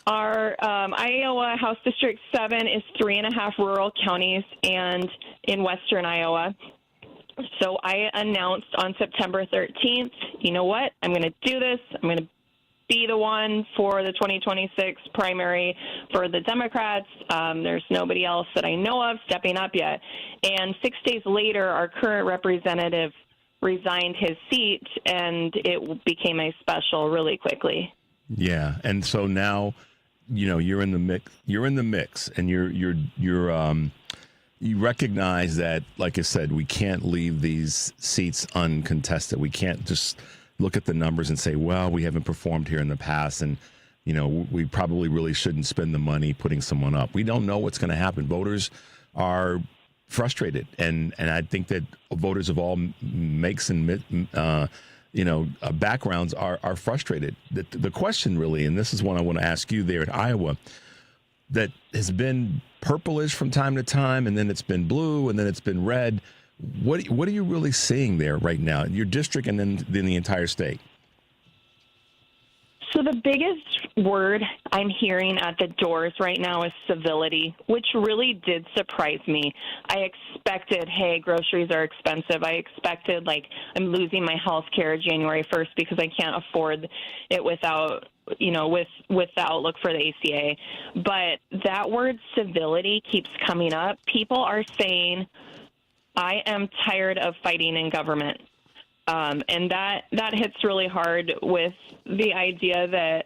our Iowa House District 7 is 3.5 rural counties and in western Iowa. So I announced on September 13th, you know what, I'm going to do this. I'm going to be the one for the 2026 primary for the Democrats. There's nobody else that I know of stepping up yet. And 6 days later, our current representative resigned his seat, and it became a special really quickly. Yeah, and so now, you're in the mix. You're in the mix, and you recognize that, like I said, we can't leave these seats uncontested. We can't just look at the numbers and say, well, we haven't performed here in the past, and we probably really shouldn't spend the money putting someone up. We don't know what's going to happen. Voters are frustrated, and I think that voters of all makes and backgrounds are frustrated. The question really, and this is one I want to ask you there at Iowa, that has been purplish from time to time, and then it's been blue, and then it's been red. What are you really seeing there right now in your district and then the entire state? So the biggest word I'm hearing at the doors right now is civility, which really did surprise me. I expected, hey, groceries are expensive. I expected, I'm losing my health care January 1st because I can't afford it without with the outlook for the ACA. But that word civility keeps coming up. People are saying, I am tired of fighting in government. And that hits really hard with the idea that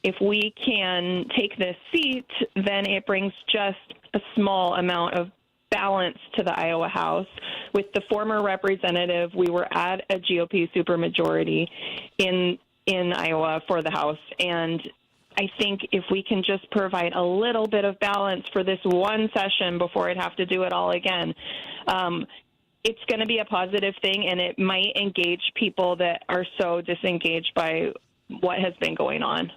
if we can take this seat, then it brings just a small amount of balance to the Iowa House. With the former representative, we were at a GOP supermajority in Iowa for the House. And I think if we can just provide a little bit of balance for this one session before I'd have to do it all again, it's going to be a positive thing, and it might engage people that are so disengaged by what has been going on.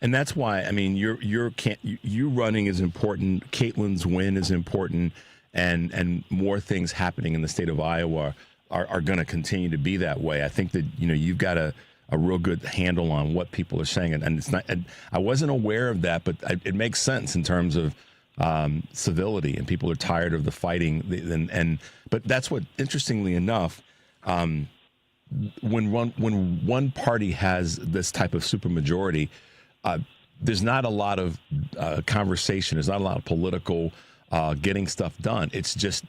And that's why, you running is important. Caitlin's win is important, and more things happening in the state of Iowa are going to continue to be that way. I think that you've got a real good handle on what people are saying, and it's not. And I wasn't aware of that, but it makes sense in terms of civility, and people are tired of the fighting. But that's what, interestingly enough, when one party has this type of supermajority, there's not a lot of conversation. There's not a lot of political getting stuff done. It's just,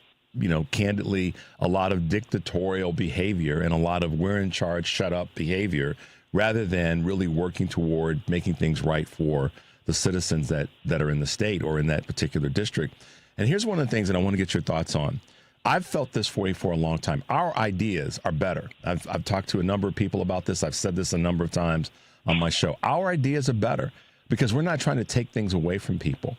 candidly, a lot of dictatorial behavior and a lot of we're in charge, shut up behavior, rather than really working toward making things right for the citizens that are in the state or in that particular district. And here's one of the things that I want to get your thoughts on. I've felt this for a long time. Our ideas are better. I've talked to a number of people about this. I've said this a number of times on my show. Our ideas are better because we're not trying to take things away from people.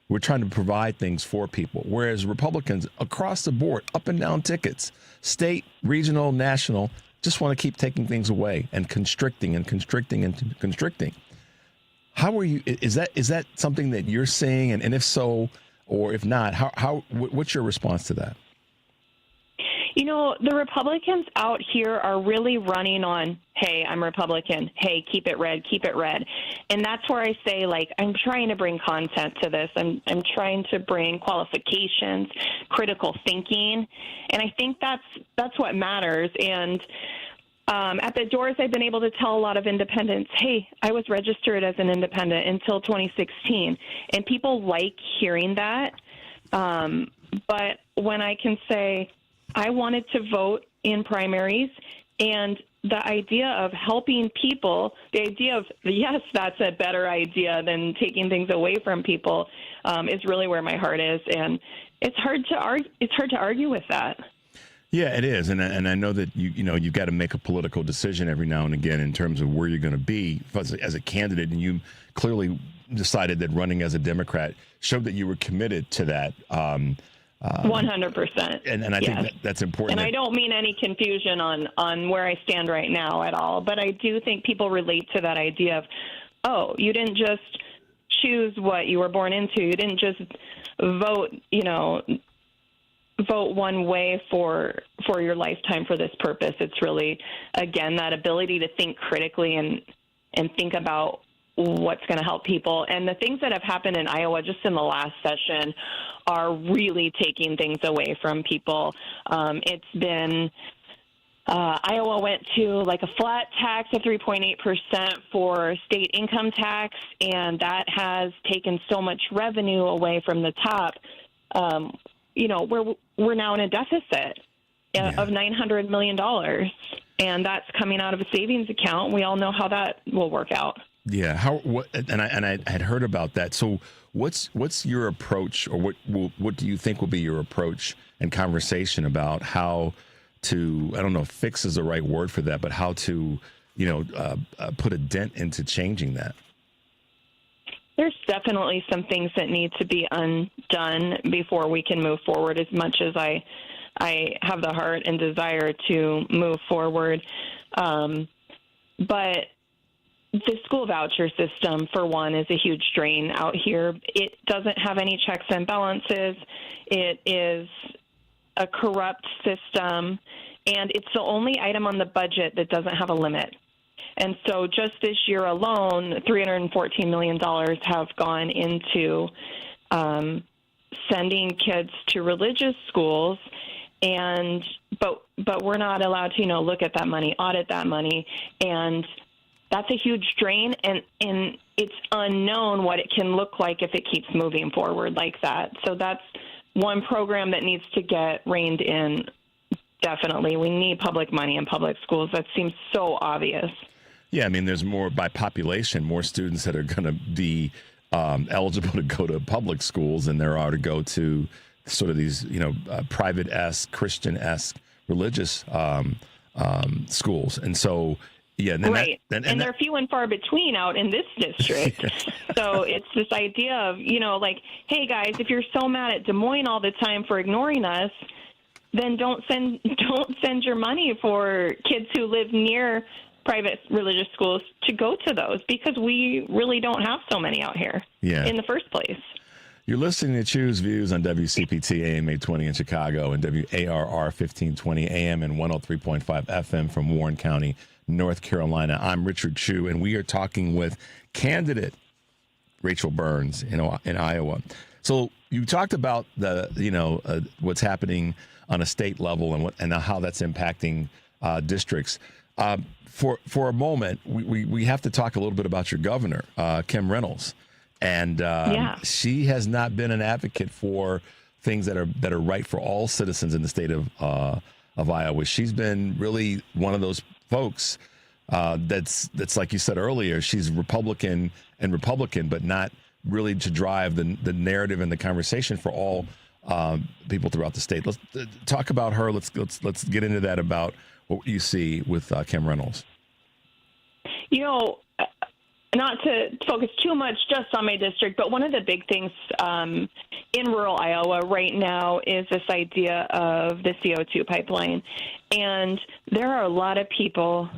We're trying to provide things for people, whereas Republicans across the board, up and down tickets, state, regional, national, just want to keep taking things away and constricting and constricting and constricting. How are you? Is that something that you're seeing? And if so, or if not, what's your response to that? You know, the Republicans out here are really running on, hey, I'm Republican. Hey, keep it red, keep it red. And that's where I say, like, I'm trying to bring content to this. I'm trying to bring qualifications, critical thinking. And I think that's what matters. And at the doors, I've been able to tell a lot of independents, hey, I was registered as an independent until 2016. And people like hearing that. But when I can say, I wanted to vote in primaries, and the idea of helping people, the idea of, yes, that's a better idea than taking things away from people, is really where my heart is. And it's hard to argue with that. Yeah, it is. And I know that you've got to make a political decision every now and again in terms of where you're going to be as a candidate. And you clearly decided that running as a Democrat showed that you were committed to that. 100%. And I think that's important. And I don't mean any confusion on where I stand right now at all. But I do think people relate to that idea of, oh, you didn't just choose what you were born into. You didn't just vote one way for your lifetime for this purpose. It's really, again, that ability to think critically and think about what's going to help people. And the things that have happened in Iowa just in the last session are really taking things away from people. It's been Iowa went to like a flat tax of 3.8% for state income tax, and that has taken so much revenue away from the top. We're now in a deficit of $900 million, and that's coming out of a savings account. We all know how that will work out. Yeah. I had heard about that. So what's your approach, or what do you think will be your approach and conversation about how to, I don't know if fix is the right word for that, but how to, put a dent into changing that? There's definitely some things that need to be undone before we can move forward, as much as I have the heart and desire to move forward. But the school voucher system, for one, is a huge drain out here. It doesn't have any checks and balances. It is a corrupt system, and it's the only item on the budget that doesn't have a limit. And so just this year alone, $314 million have gone into sending kids to religious schools, but we're not allowed to, look at that money, audit that money, and that's a huge drain, and it's unknown what it can look like if it keeps moving forward like that. So that's one program that needs to get reined in, definitely. We need public money in public schools. That seems so obvious. Yeah, I mean, there's more, by population, more students that are going to be eligible to go to public schools than there are to go to sort of these, private-esque, Christian-esque, religious schools. And so... Yeah, and right. And they're few and far between out in this district. So it's this idea of, hey, guys, if you're so mad at Des Moines all the time for ignoring us, then don't send your money for kids who live near private religious schools to go to those, because we really don't have so many out here in the first place. You're listening to Choose Views on WCPT AM 820 in Chicago and WARR 1520 AM and 103.5 FM from Warren County, North Carolina. I'm Richard Chu, and we are talking with candidate Rachel Burns in Iowa. So you talked about the what's happening on a state level and how that's impacting districts. For a moment, we have to talk a little bit about your governor, Kim Reynolds, and she has not been an advocate for things that are right for all citizens in the state of Iowa. She's been really one of those folks that's like you said earlier, she's Republican, but not really to drive the narrative and the conversation for all people throughout the state. Let's talk about her. Let's get into that, about what you see with Kim Reynolds. not to focus too much just on my district, but one of the big things in rural Iowa right now is this idea of the CO2 pipeline. And there are a lot of people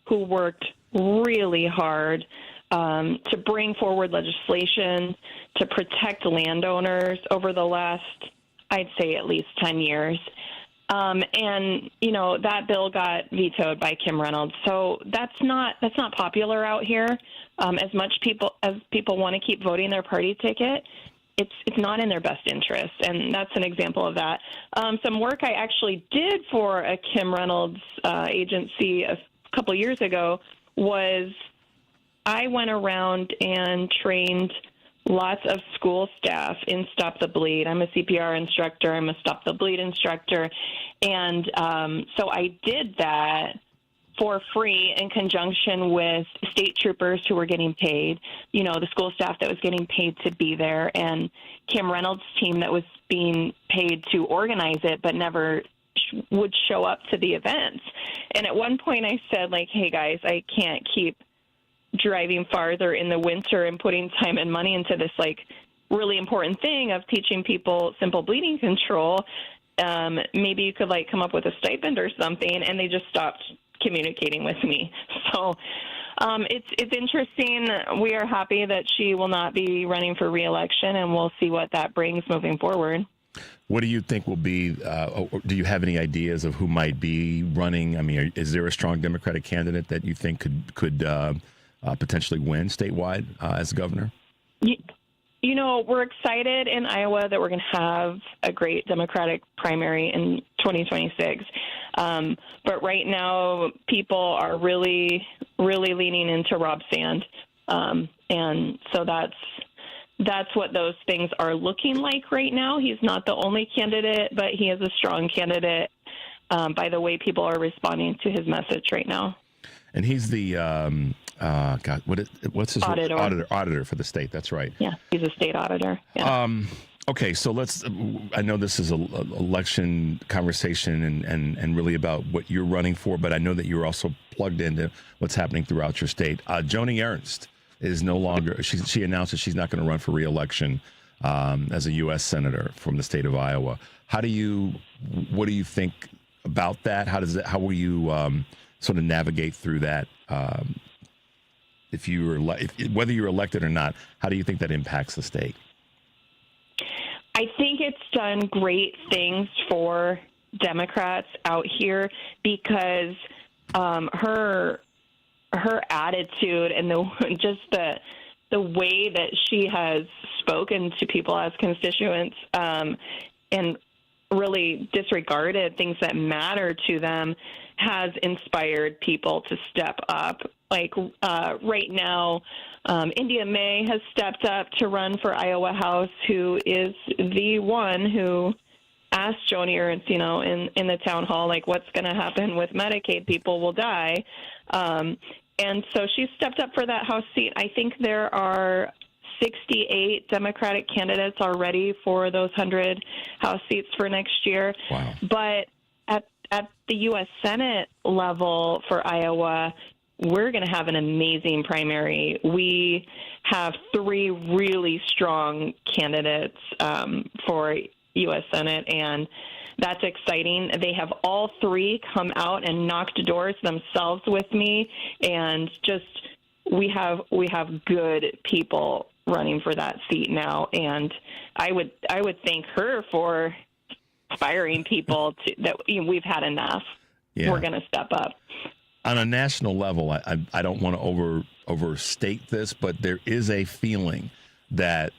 who worked really hard to bring forward legislation to protect landowners over the last, I'd say, at least 10 years. And, you know, that bill got vetoed by Kim Reynolds. So that's not popular out here. As much as people want to keep voting their party ticket, it's not in their best interest. And that's an example of that. Some work I actually did for a Kim Reynolds agency a couple years ago was I went around and trained lots of school staff in Stop the Bleed. I'm a CPR instructor. I'm a Stop the Bleed instructor. And so I did that for free in conjunction with state troopers who were getting paid, you know, the school staff that was getting paid to be there, and Kim Reynolds' team that was being paid to organize it but never would show up to the events. And at one point I said, like, hey, guys, I can't keep driving farther in the winter and putting time and money into this, like, really important thing of teaching people simple bleeding control. Maybe you could, like, come up with a stipend or something. And they just stopped communicating with me. So it's interesting. We are happy that she will not be running for re-election, and we'll see what that brings moving forward. What do you think will be, do you have any ideas of who might be running? I mean, is there a strong Democratic candidate that you think could potentially win statewide as governor? You know, we're excited in Iowa that we're going to have a great Democratic primary in 2026. But right now, people are really, really leaning into Rob Sand. And so that's what those things are looking like right now. He's not the only candidate, but he is a strong candidate by the way people are responding to his message right now. And he's the what's his auditor for the state? That's right. Yeah, he's a state auditor. Yeah. Okay, so I know this is an election conversation and really about what you're running for, but I know that you're also plugged into what's happening throughout your state. Joni Ernst is no longer, she announced that she's not going to run for re-election as a U.S. Senator from the state of Iowa. What do you think about that? How will you sort of navigate through that? Whether you're elected or not, how do you think that impacts the state? I think it's done great things for Democrats out here because her attitude and the way that she has spoken to people as constituents and really disregarded things that matter to them has inspired people to step up. Like right now, India May has stepped up to run for Iowa House, who is the one who asked Joni Ernst, you know, in the town hall, like, what's going to happen with Medicaid? People will die. And so she stepped up for that House seat. I think there are 68 Democratic candidates already for those 100 House seats for next year. Wow. But at the U.S. Senate level for Iowa, we're going to have an amazing primary. We have 3 really strong candidates for U.S. Senate, and that's exciting. They have all 3 come out and knocked doors themselves with me, and just we have good people running for that seat now, and I would thank her for inspiring people that we've had enough. Yeah. We're going to step up. On a national level, I don't want to overstate this, but there is a feeling that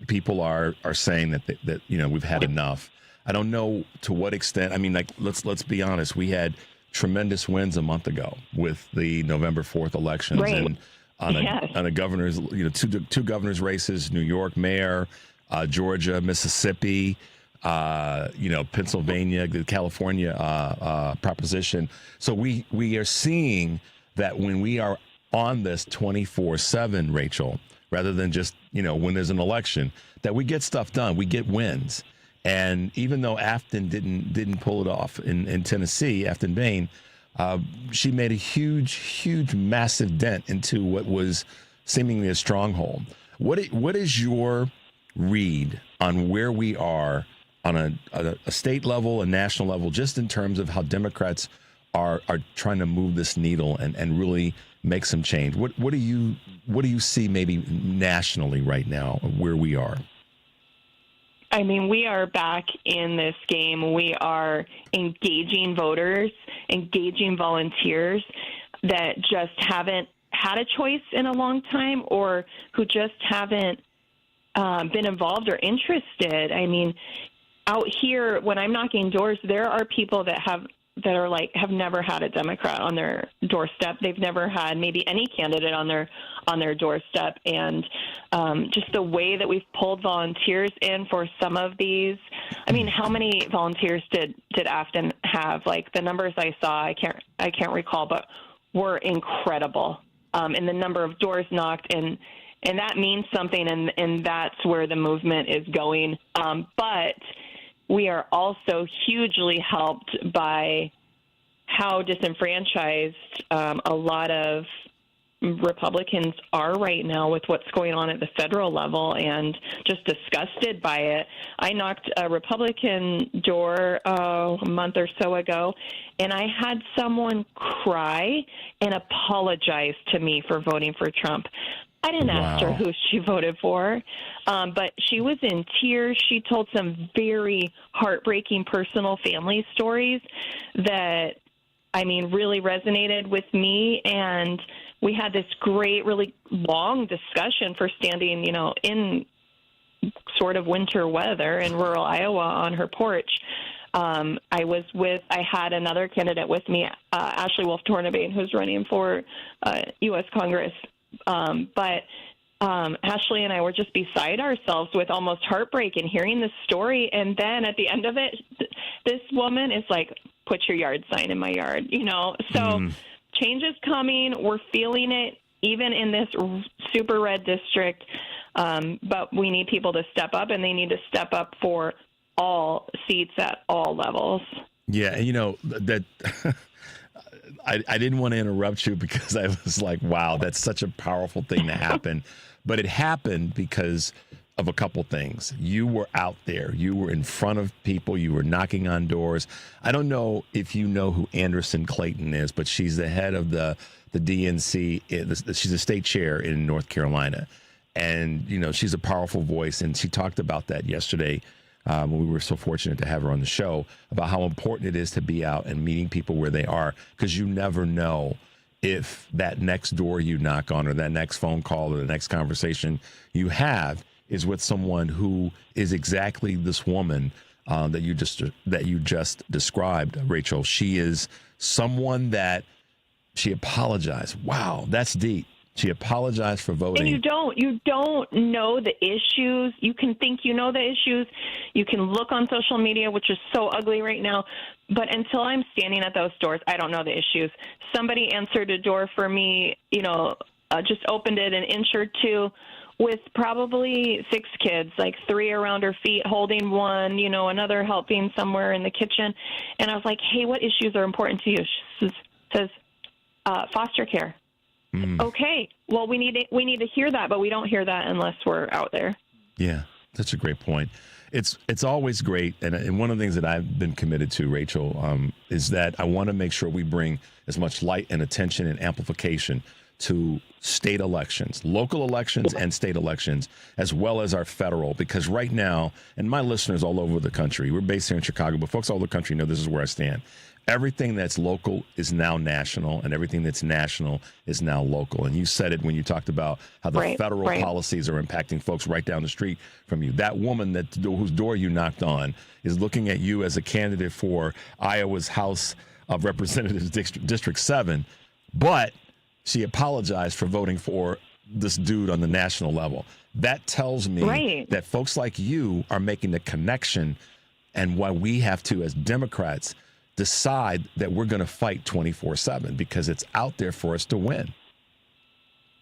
people are saying that you know, we've had enough. I don't know to what extent. I mean, like, let's be honest. We had tremendous wins a month ago with the November 4th elections, right. And on a governor's, you know, two governor's races, New York mayor, Georgia, Mississippi, you know, Pennsylvania, the California proposition. So we are seeing that when we are on this 24/7, Rachel, rather than just, you know, when there's an election, that we get stuff done, we get wins. And even though Afton didn't pull it off in Tennessee, Afton Bain, she made a huge, massive dent into what was seemingly a stronghold. What is your read on where we are on a state level, a national level, just in terms of how Democrats are trying to move this needle and really make some change? What do you see maybe nationally right now where we are? I mean, we are back in this game. We are engaging voters, engaging volunteers that just haven't had a choice in a long time or who just haven't been involved or interested. I mean, out here, when I'm knocking doors, there are people that have never had a Democrat on their doorstep. They've never had maybe any candidate on their doorstep. And just the way that we've pulled volunteers in for some of these. I mean, how many volunteers did Afton have? Like, the numbers I saw, I can't recall, but were incredible. And the number of doors knocked, and that means something, and that's where the movement is going. But we are also hugely helped by how disenfranchised a lot of Republicans are right now with what's going on at the federal level, and just disgusted by it. I knocked a Republican door a month or so ago, and I had someone cry and apologize to me for voting for Trump. I didn't ask her who she voted for, but she was in tears. She told some very heartbreaking personal family stories that, I mean, really resonated with me. And we had this great, really long discussion for standing, in sort of winter weather in rural Iowa on her porch. I had another candidate with me, Ashley Wolf-Tornabane, who's running for U.S. Congress. But Ashley and I were just beside ourselves with almost heartbreak in hearing this story. And then at the end of it, this woman is like, put your yard sign in my yard, So change is coming. We're feeling it even in this super red district. But we need people to step up, and they need to step up for all seats at all levels. Yeah, that I didn't want to interrupt you because I was like, wow, that's such a powerful thing to happen. But it happened because of a couple things. You were out there. You were in front of people. You were knocking on doors. I don't know if you know who Anderson Clayton is, but she's the head of the DNC. She's a state chair in North Carolina. And, she's a powerful voice. And she talked about that yesterday when we were so fortunate to have her on the show, about how important it is to be out and meeting people where they are, because you never know if that next door you knock on or that next phone call or the next conversation you have is with someone who is exactly this woman that you just described, Rachel. She is someone that she apologized. Wow, that's deep. She apologized for voting. And you don't know the issues. You can think you know the issues. You can look on social media, which is so ugly right now. But until I'm standing at those doors, I don't know the issues. Somebody answered a door for me, just opened it an inch or two with probably 6 kids, like 3 around her feet, holding one, another helping somewhere in the kitchen. And I was like, hey, what issues are important to you? She says, foster care. Okay, well, we need to hear that, but we don't hear that unless we're out there. Yeah, that's a great point. It's always great, and one of the things that I've been committed to, Rachel, is that I want to make sure we bring as much light and attention and amplification to state elections, local elections and state elections, as well as our federal, because right now, and my listeners all over the country, we're based here in Chicago, but folks all over the country know this is where I stand. Everything that's local is now national, and everything that's national is now local. And you said it when you talked about how the federal policies are impacting folks right down the street from you. That woman whose door you knocked on is looking at you as a candidate for Iowa's House of Representatives District 7, but she apologized for voting for this dude on the national level. That tells me that folks like you are making the connection, and why we have to, as Democrats, decide that we're going to fight 24/7, because it's out there for us to win.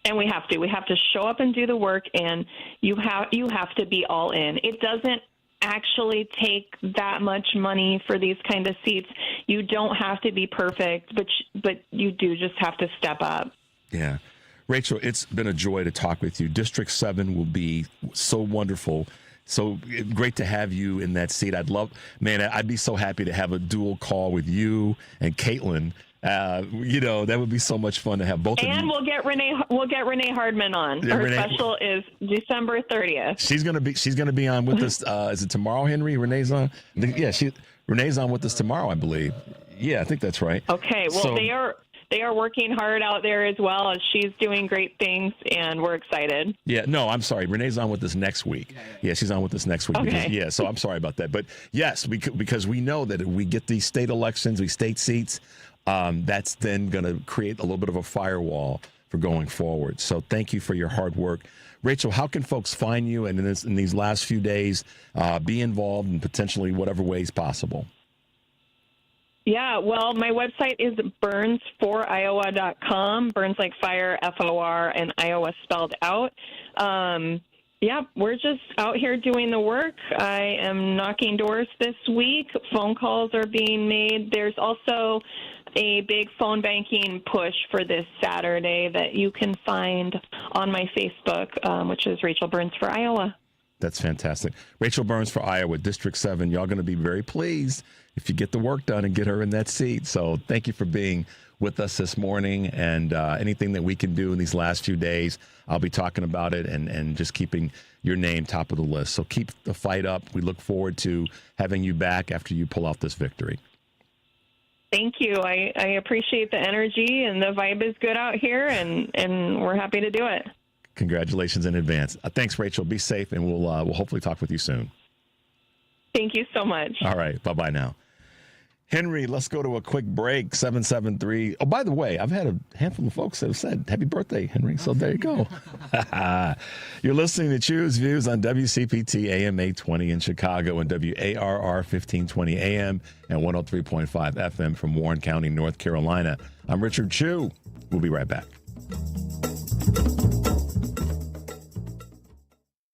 And we have to show up and do the work, and you have to be all in. It doesn't actually take that much money for these kind of seats. You don't have to be perfect, but you do just have to step up. Yeah. Rachel, it's been a joy to talk with you. District 7 will be so wonderful. So great to have you in that seat. I'd be so happy to have a dual call with you and Caitlin. That would be so much fun to have both of you. And we'll get Renee Hardman on. Yeah, Her Renee, special is December 30th. She's gonna be on with us. Is it tomorrow, Henry? Renee's on? Yeah, Renee's on with us tomorrow, I believe. Yeah, I think that's right. Okay. Well, they are working hard out there as well, and she's doing great things, and we're excited. Yeah, no, I'm sorry. Renee's on with us next week. Yeah, she's on with us next week. Okay. So I'm sorry about that. But yes, because we know that if we get these state elections, these state seats, that's then going to create a little bit of a firewall for going forward. So thank you for your hard work. Rachel, how can folks find you and in these last few days be involved in potentially whatever ways possible? Yeah, well, my website is burns4iowa.com, burns like fire, F-O-R, and Iowa spelled out. We're just out here doing the work. I am knocking doors this week. Phone calls are being made. There's also a big phone banking push for this Saturday that you can find on my Facebook, which is Rachel Burns for Iowa. That's fantastic. Rachel Burns for Iowa, District 7. Y'all going to be very pleased if you get the work done and get her in that seat. So thank you for being with us this morning, and anything that we can do in these last few days, I'll be talking about it and just keeping your name top of the list. So keep the fight up. We look forward to having you back after you pull out this victory. Thank you. I appreciate the energy, and the vibe is good out here, and we're happy to do it. Congratulations in advance. Thanks, Rachel. Be safe, and we'll hopefully talk with you soon. Thank you so much. All right. Bye-bye now. Henry, let's go to a quick break. 773. Oh, by the way, I've had a handful of folks that have said happy birthday, Henry. So there you go. You're listening to Choose Views on WCPT AM 820 in Chicago and WARR 1520 AM and 103.5 FM from Warren County, North Carolina. I'm Richard Chu. We'll be right back.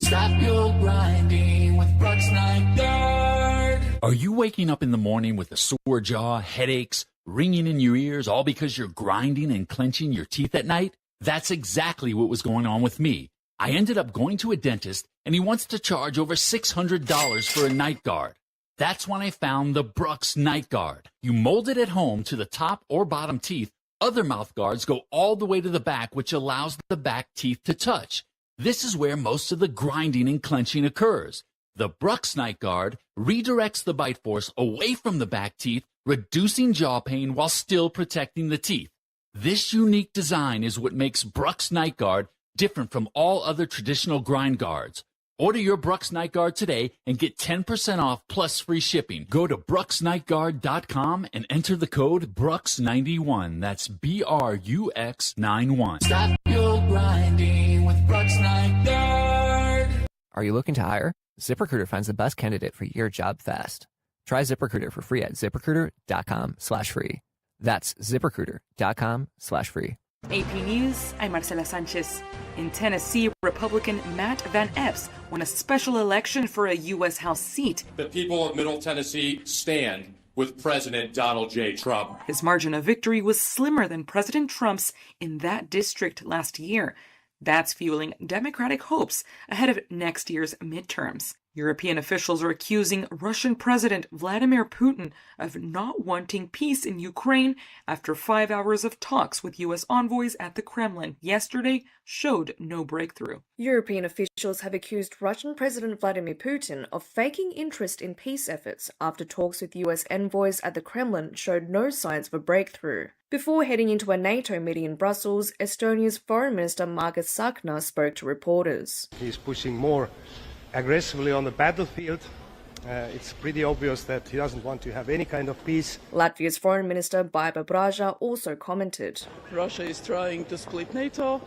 Stop your grinding with Brooks Night Guard. Are you waking up in the morning with a sore jaw, headaches, ringing in your ears, all because you're grinding and clenching your teeth at night? That's exactly what was going on with me. I ended up going to a dentist, and he wants to charge over $600 for a night guard. That's when I found the Brooks Night Guard. You mold it at home to the top or bottom teeth. Other mouth guards go all the way to the back, which allows the back teeth to touch. This is where most of the grinding and clenching occurs. The Brooks Night Guard redirects the bite force away from the back teeth, reducing jaw pain while still protecting the teeth. This unique design is what makes Brooks Night Guard different from all other traditional grind guards. Order your Brooks Night Guard today and get 10% off plus free shipping. Go to brooksnightguard.com and enter the code BROOKS91. That's BRUX91. Stop your grinding with Brooks Night Guard. Are you looking to hire? ZipRecruiter finds the best candidate for your job fast. Try ZipRecruiter for free at ZipRecruiter.com/free. That's ZipRecruiter.com/free. AP News, I'm Marcela Sanchez. In Tennessee, Republican Matt Van Epps won a special election for a U.S. House seat. The people of Middle Tennessee stand with President Donald J. Trump. His margin of victory was slimmer than President Trump's in that district last year. That's fueling Democratic hopes ahead of next year's midterms. European officials are accusing Russian President Vladimir Putin of not wanting peace in Ukraine after 5 hours of talks with U.S. envoys at the Kremlin yesterday showed no breakthrough. European officials have accused Russian President Vladimir Putin of faking interest in peace efforts after talks with U.S. envoys at the Kremlin showed no signs of a breakthrough. Before heading into a NATO meeting in Brussels, Estonia's Foreign Minister Margus Tsahkna spoke to reporters. He's pushing more aggressively on the battlefield. It's pretty obvious that he doesn't want to have any kind of peace. Latvia's Foreign Minister Baiba Braža also commented. Russia is trying to split NATO,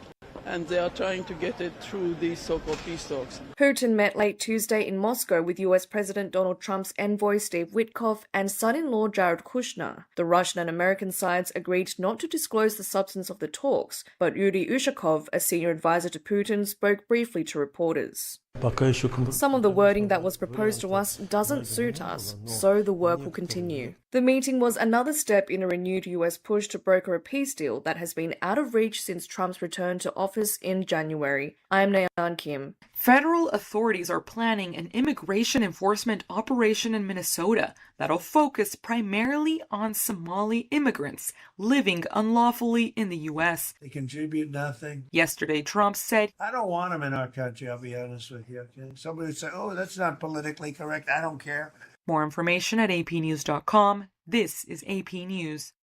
and they are trying to get it through these so-called peace talks. Putin met late Tuesday in Moscow with US President Donald Trump's envoy Steve Witkoff and son-in-law Jared Kushner. The Russian and American sides agreed not to disclose the substance of the talks, but Yuri Ushakov, a senior advisor to Putin, spoke briefly to reporters. Some of the wording that was proposed to us doesn't suit us, so the work will continue. The meeting was another step in a renewed US push to broker a peace deal that has been out of reach since Trump's return to office in January. I'm Nayan Kim. Federal authorities are planning an immigration enforcement operation in Minnesota that'll focus primarily on Somali immigrants living unlawfully in the U.S. They contribute nothing. Yesterday, Trump said, I don't want them in our country, I'll be honest with you. Okay? Somebody would say, oh, that's not politically correct. I don't care. More information at apnews.com. This is AP News.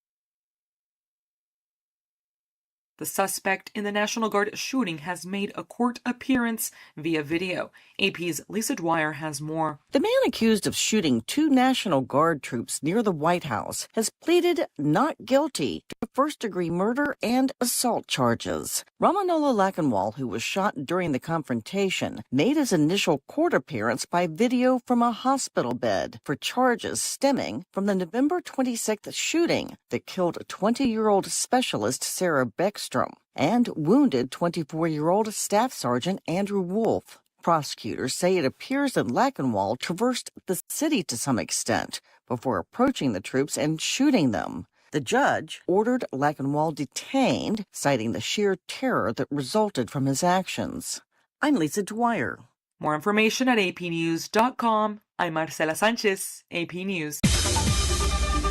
The suspect in the National Guard shooting has made a court appearance via video. AP's Lisa Dwyer has more. The man accused of shooting 2 National Guard troops near the White House has pleaded not guilty to first-degree murder and assault charges. Ramanola Lackenwall, who was shot during the confrontation, made his initial court appearance by video from a hospital bed for charges stemming from the November 26th shooting that killed 20-year-old specialist Sarah Beckstrom and wounded 24-year-old Staff Sergeant Andrew Wolf. Prosecutors say it appears that Lackenwall traversed the city to some extent before approaching the troops and shooting them. The judge ordered Lackenwall detained, citing the sheer terror that resulted from his actions. I'm Lisa Dwyer. More information at apnews.com. I'm Marcela Sanchez, AP News.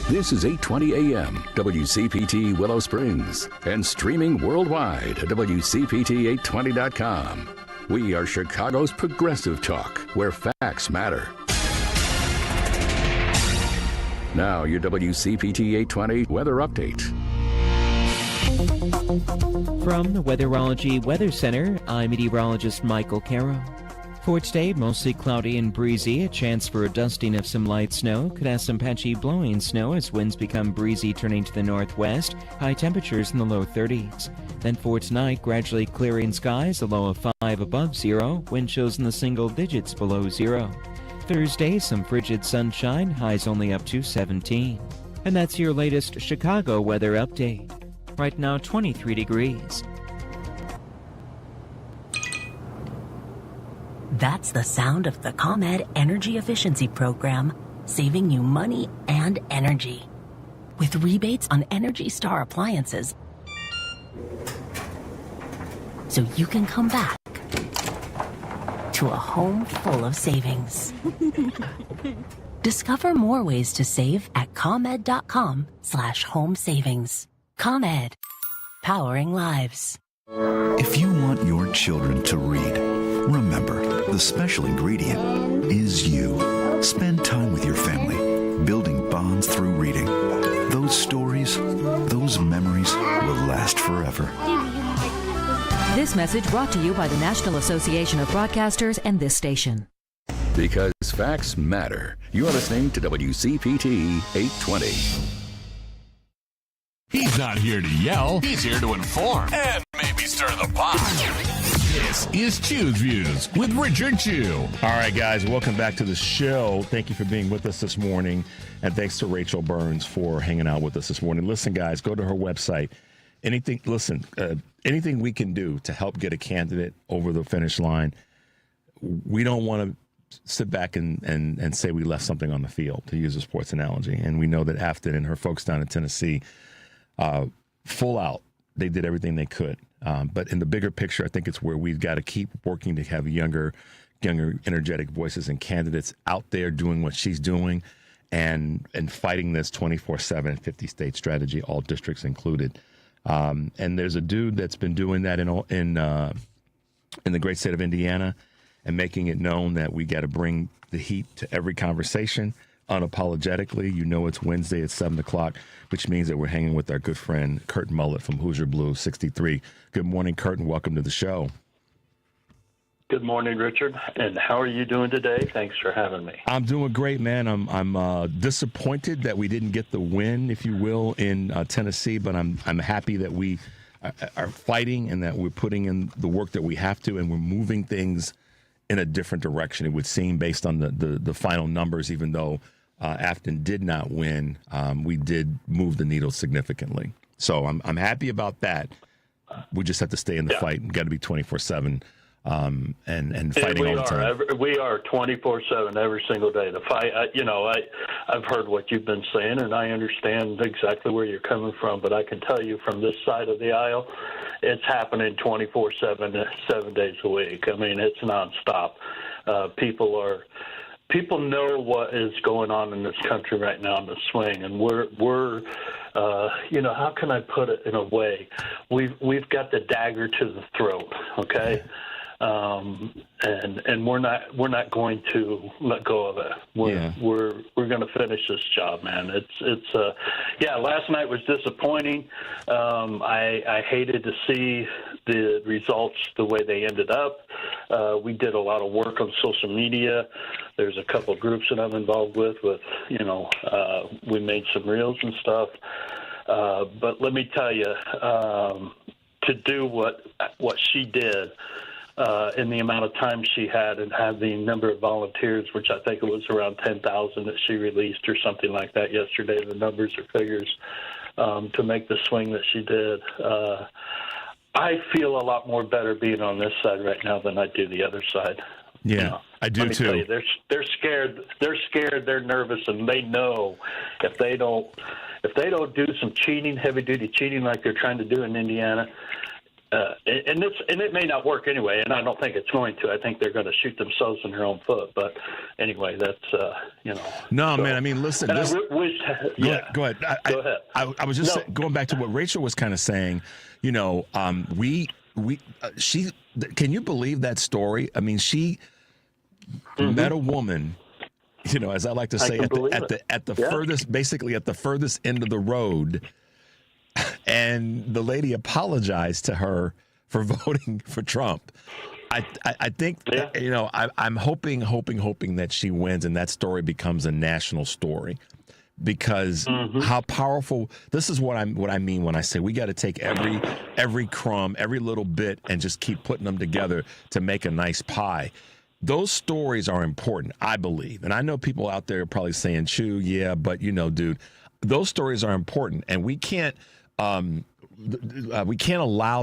This is 820 AM, WCPT Willow Springs, and streaming worldwide at WCPT820.com. We are Chicago's progressive talk, where facts matter. Now, your WCPT 820 weather update. From the Weatherology Weather Center, I'm meteorologist Michael Caro. For today, mostly cloudy and breezy, a chance for a dusting of some light snow. Could have some patchy blowing snow as winds become breezy turning to the northwest. High temperatures in the low 30s. Then for tonight, gradually clearing skies, a low of 5 above zero. Wind chills in the single digits below zero. Thursday, some frigid sunshine, highs only up to 17. And that's your latest Chicago weather update. Right now, 23 degrees. That's the sound of the ComEd Energy Efficiency Program, saving you money and energy. With rebates on Energy Star appliances, so you can come back to a home full of savings. Discover more ways to save at ComEd.com/home savings. ComEd, powering lives. If you want your children to read, remember, the special ingredient is you. Spend time with your family, building bonds through reading. Those stories, those memories will last forever. This message brought to you by the National Association of Broadcasters and this station. Because facts matter. You're listening to WCPT 820. He's not here to yell. He's here to inform and maybe stir the pot. This is Chew's Views with Richard Chew. All right, guys, welcome back to the show. Thank you for being with us this morning, and thanks to Rachel Burns for hanging out with us this morning. Listen, guys, go to her website. Anything we can do to help get a candidate over the finish line. We don't want to sit back and say we left something on the field, to use a sports analogy. And we know that Afton and her folks down in Tennessee, full out, they did everything they could. But in the bigger picture, I think it's where we've got to keep working to have younger, energetic voices and candidates out there doing what she's doing and fighting this 24/7 50-state strategy, all districts included. And there's a dude that's been doing that in the great state of Indiana and making it known that we got to bring the heat to every conversation unapologetically. You know, it's Wednesday at 7 o'clock, which means that we're hanging with our good friend Curtin Mullett from Hoosier Blue 63. Good morning, Curtin. Welcome to the show. Good morning, Richard. And how are you doing today? Thanks for having me. I'm doing great, man. I'm disappointed that we didn't get the win, if you will, in Tennessee, but I'm happy that we are fighting and that we're putting in the work that we have to, and we're moving things in a different direction, it would seem, based on the final numbers. Even though Afton did not win, we did move the needle significantly. So I'm happy about that. We just have to stay in the fight and got to be 24/7 and fighting all the time. We are 24/7 every single day. The fight, I've heard what you've been saying, and I understand exactly where you're coming from. But I can tell you from this side of the aisle, it's happening 24/7, 7 days a week. I mean, it's nonstop. People know what is going on in this country right now in the swing, and we're how can I put it in a way? We've got the dagger to the throat, okay, and we're not going to let go of it. We're going to finish this job, man. Last night was disappointing. I hated to see the results the way they ended up. We did a lot of work on social media. There's a couple of groups that I'm involved with, we made some reels and stuff. But let me tell you, to do what she did in the amount of time she had and have the number of volunteers, which I think it was around 10,000 that she released or something like that yesterday, the numbers or figures, to make the swing that she did. I feel a lot more better being on this side right now than I do the other side. Yeah, I do too. Tell you, they're scared. They're scared. They're nervous, and they know if they don't do some cheating, heavy duty cheating like they're trying to do in Indiana. And it may not work anyway, and I don't think it's going to. I think they're going to shoot themselves in their own foot. But anyway, that's No, man. I mean, listen. Go ahead. Go ahead. Go ahead. I was just going back to what Rachel was kind of saying. She. Can you believe that story? I mean, she met a woman. As I like to say, at the furthest, basically at the furthest end of the road. And the lady apologized to her for voting for Trump. I think, I'm hoping that she wins and that story becomes a national story, because how powerful. This is what I mean when I say we got to take every crumb, every little bit, and just keep putting them together to make a nice pie. Those stories are important, I believe. And I know people out there are probably saying, "Chew, yeah, but dude, those stories are important, and we can't allow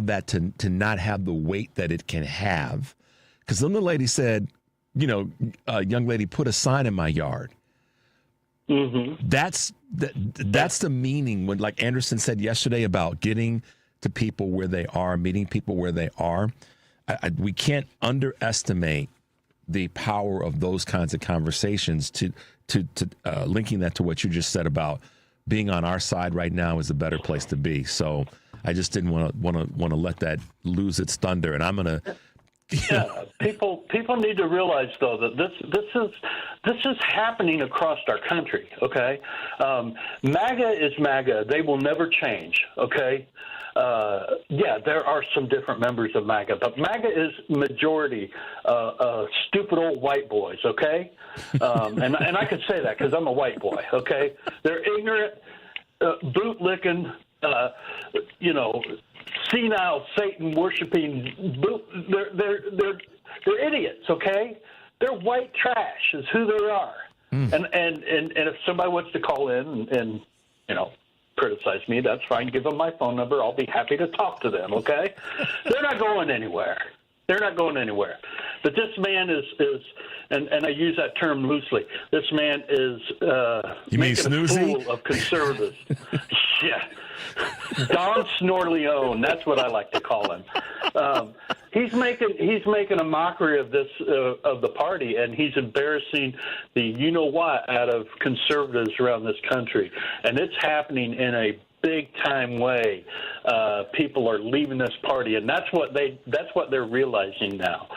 that to not have the weight that it can have." Because then the lady said, a young lady put a sign in my yard. Mm-hmm. That's the meaning when, like Anderson said yesterday, about getting to people where they are, meeting people where they are. We can't underestimate the power of those kinds of conversations. To linking that to what you just said about being on our side right now is a better place to be. So I just didn't want to let that lose its thunder. And I'm gonna. People need to realize though that this is happening across our country. Okay, MAGA is MAGA. They will never change. Okay. There are some different members of MAGA, but MAGA is majority stupid old white boys, okay? And I can say that because I'm a white boy, okay? They're ignorant, boot-licking, senile, Satan-worshiping, they're idiots, okay? They're white trash is who they are. And if somebody wants to call in and criticize me, that's fine. Give them my phone number. I'll be happy to talk to them, okay? They're not going anywhere. But this man is and I use that term loosely, this man is making a fool of conservatives. Yeah. Don Snorleone, that's what I like to call him. He's making a mockery of this of the party, and he's embarrassing the you-know-what out of conservatives around this country. And it's happening in a big-time way. People are leaving this party, and that's what they're realizing now.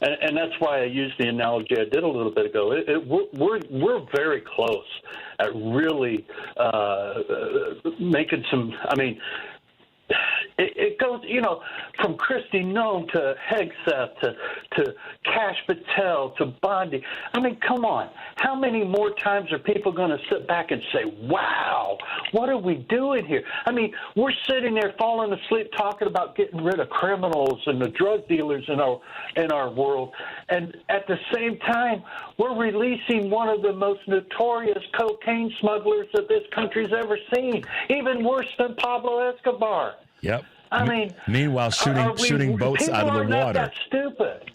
And that's why I used the analogy I did a little bit ago. We're very close at really making some. I mean, it goes, from Kristi Noem to Hegseth to Kash Patel to Bondi. I mean, come on. How many more times are people going to sit back and say, wow, what are we doing here? I mean, we're sitting there falling asleep talking about getting rid of criminals and the drug dealers in our world. And at the same time, we're releasing one of the most notorious cocaine smugglers that this country's ever seen, even worse than Pablo Escobar. Yep. I mean, meanwhile, shooting boats out of the People are water. not that stupid.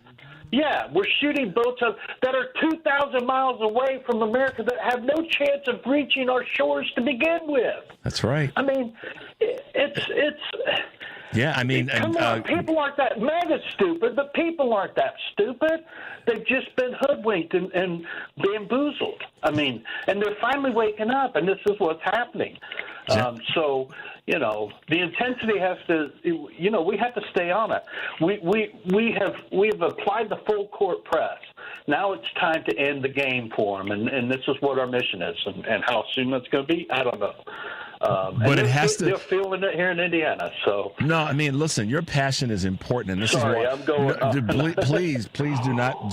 Yeah, we're shooting boats that are 2,000 miles away from America that have no chance of reaching our shores to begin with. That's right. I mean, it's. Yeah, I mean, Come on, people aren't that mega stupid, but people aren't that stupid. They've just been hoodwinked and bamboozled. I mean, and they're finally waking up, and this is what's happening. So, the intensity has to, we have to stay on it. We've applied the full court press. Now it's time to end the game for them, and this is what our mission is, and how soon that's going to be, I don't know. But it has to. They're feeling it here in Indiana. So no, I mean, listen. Your passion is important, and this Sorry, is I'm going. No, please do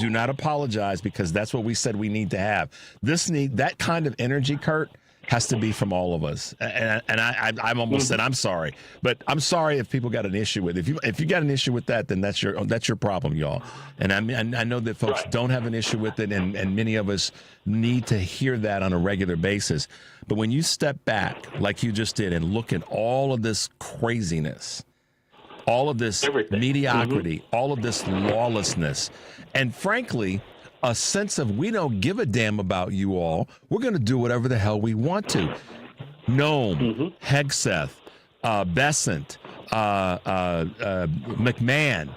not apologize, because that's what we said we need to have. That kind of energy, Kurt, has to be from all of us. And I'm almost said I'm sorry, but I'm sorry if people got an issue with it. If you got an issue with that, then that's your problem, y'all. And I know that folks don't have an issue with it, and many of us need to hear that on a regular basis. But when you step back, like you just did, and look at all of this craziness, all of this mediocrity, all of this lawlessness, and frankly, a sense of we don't give a damn about you all. We're going to do whatever the hell we want to. Noam, Hegseth, Besant, McMahon,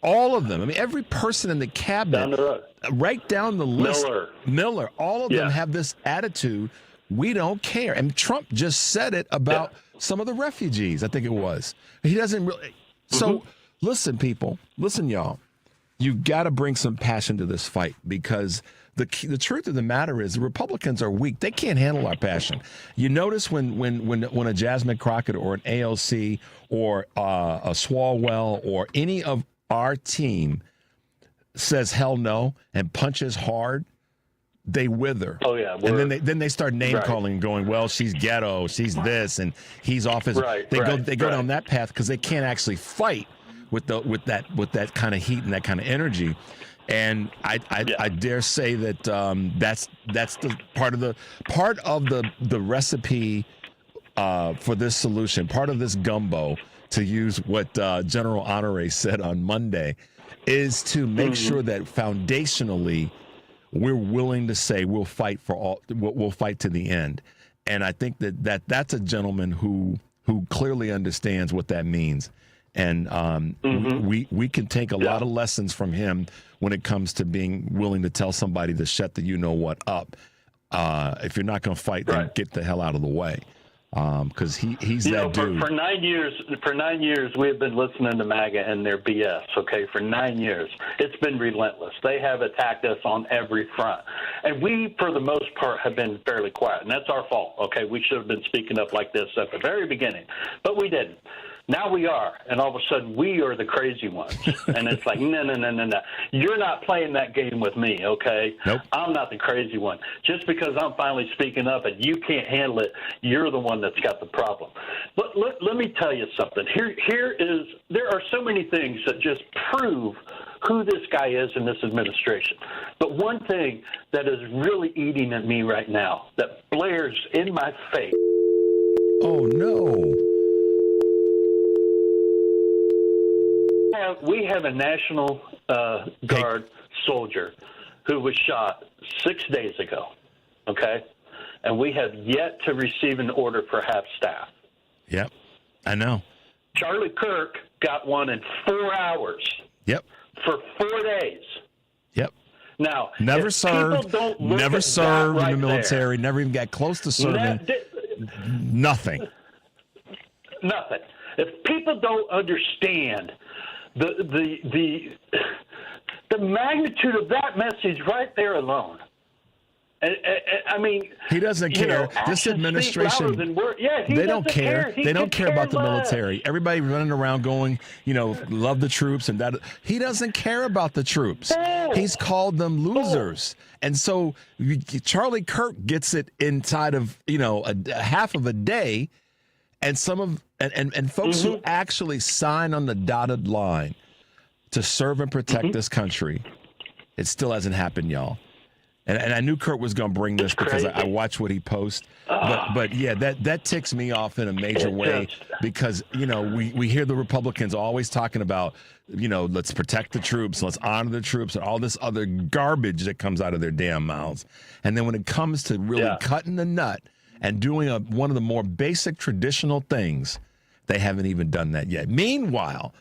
all of them. I mean, every person in the cabinet, right down the list, Miller, all of them have this attitude. We don't care. And Trump just said it about some of the refugees, I think it was. He doesn't really. So listen, people, listen, y'all. You've got to bring some passion to this fight, because the truth of the matter is the Republicans are weak. They can't handle our passion. You notice when a Jasmine Crockett or an AOC or a Swalwell or any of our team says hell no and punches hard, they wither. Oh yeah, and then they start name calling and going, well, she's ghetto, she's this, and he's off his. They go down that path because they can't actually fight with that kind of heat and that kind of energy. And I dare say that that's the part of the recipe for this solution, part of this gumbo, to use what General Honore said on Monday, is to make sure that foundationally we're willing to say we'll fight to the end. And I think that's a gentleman who clearly understands what that means. And we can take a lot of lessons from him when it comes to being willing to tell somebody to shut the you-know-what up. If you're not going to fight, then get the hell out of the way. Because he's that dude. For 9 years, we have been listening to MAGA and their BS, okay? For 9 years. It's been relentless. They have attacked us on every front. And we, for the most part, have been fairly quiet. And that's our fault, okay? We should have been speaking up like this at the very beginning. But we didn't. Now we are, and all of a sudden we are the crazy ones. And it's like, no. You're not playing that game with me, okay? Nope. I'm not the crazy one. Just because I'm finally speaking up and you can't handle it, you're the one that's got the problem. But let me tell you something. There are so many things that just prove who this guy is in this administration. But one thing that is really eating at me right now, that blares in my face. Oh, no. We have a National Guard soldier who was shot 6 days ago, okay? And we have yet to receive an order for half staff. Yep, I know. Charlie Kirk got one in 4 hours. Yep. For 4 days. Yep. Now, never served in the military, never even got close to serving. Nothing. Nothing. If people don't understand the magnitude of that message right there alone. I mean, he doesn't care. This administration, they don't care. They don't care about the military. Everybody running around going, love the troops and that. He doesn't care about the troops. He's called them losers. And so Charlie Kirk gets it inside of, a half of a day. And and folks who actually sign on the dotted line to serve and protect this country, it still hasn't happened, y'all. And I knew Kurt was going to bring this because I watched what he posts. But yeah, that ticks me off in a major way because, we hear the Republicans always talking about, let's protect the troops, let's honor the troops, and all this other garbage that comes out of their damn mouths. And then when it comes to really cutting the nut and doing one of the more basic traditional things, they haven't even done that yet. Meanwhile,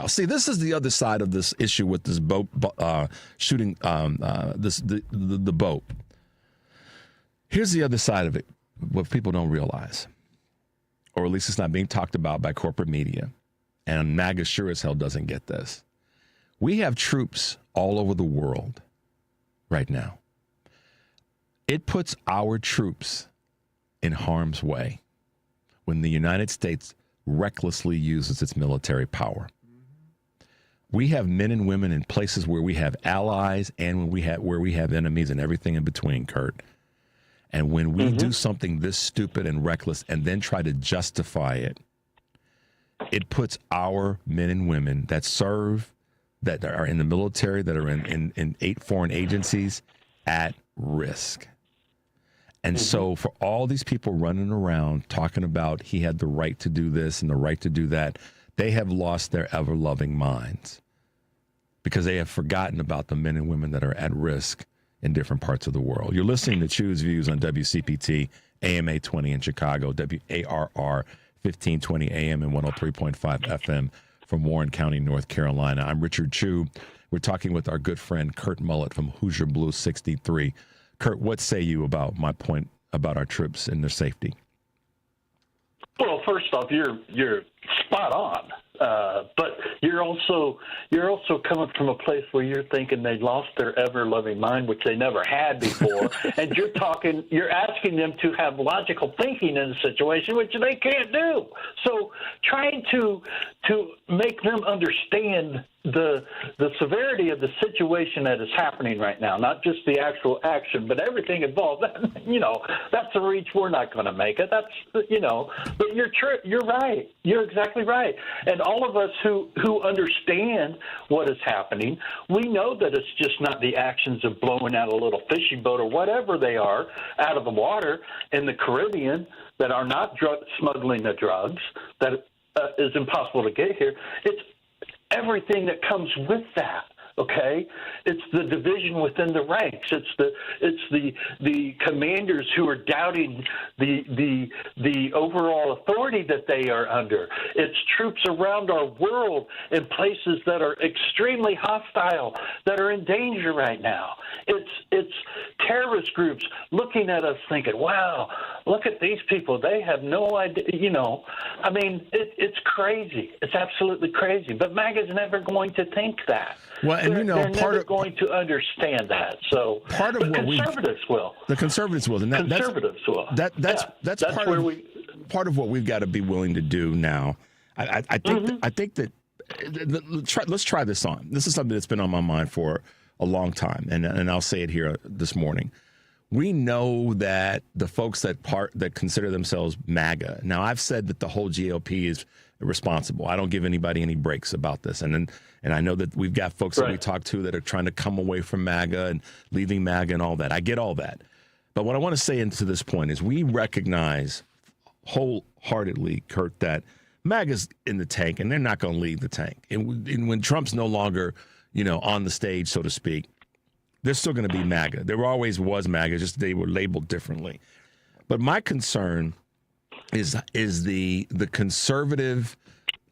see, this is the other side of this issue with this boat shooting, the boat. Here's the other side of it, what people don't realize, or at least it's not being talked about by corporate media, and MAGA sure as hell doesn't get this. We have troops all over the world right now. It puts our troops in harm's way when the United States recklessly uses its military power. We have men and women in places where we have allies and where we have enemies and everything in between, Kurt. And when we do something this stupid and reckless and then try to justify it, it puts our men and women that serve, that are in the military, that are in 8 foreign agencies at risk. And so for all these people running around talking about he had the right to do this and the right to do that, they have lost their ever-loving minds because they have forgotten about the men and women that are at risk in different parts of the world. You're listening to Choose Views on WCPT, AM 820 in Chicago, WARR 1520 AM and 103.5 FM from Warren County, North Carolina. I'm Richard Chu. We're talking with our good friend Kurt Mullett from Hoosier Blue 63. Kurt, what say you about my point about our troops and their safety? Well, first off, you're spot on, but you're also coming from a place where you're thinking they lost their ever-loving mind, which they never had before, and you're asking them to have logical thinking in a situation which they can't do. So trying to make them understand the severity of the situation that is happening right now, not just the actual action, but everything involved. That's a reach we're not going to make it. But you're right. You're exactly right. And all of us who understand what is happening, we know that it's just not the actions of blowing out a little fishing boat or whatever they are out of the water in the Caribbean that are not smuggling the drugs that is impossible to get here. It's everything that comes with that. Okay, it's the division within the ranks. It's the commanders who are doubting the overall authority that they are under. It's troops around our world in places that are extremely hostile, that are in danger right now. It's terrorist groups looking at us thinking, "Wow, look at these people. They have no idea." It's crazy. It's absolutely crazy. But MAGA's never going to think that. Well, and they're never going to understand that. So part of the conservatives will. The conservatives will. And conservatives will. That's part of what we've got to be willing to do now. I think that let's try this on. This is something that's been on my mind for a long time, and I'll say it here this morning. We know that the folks that consider themselves MAGA. Now, I've said that the whole GOP is responsible. I don't give anybody any breaks about this. And I know that we've got folks that we talk to that are trying to come away from MAGA and leaving MAGA and all that. I get all that. But what I want to say into this point is we recognize wholeheartedly, Kurt, that MAGA's in the tank and they're not going to leave the tank. And when Trump's no longer, on the stage, so to speak, there's still going to be MAGA. There always was MAGA, just they were labeled differently. But my concern is the conservative,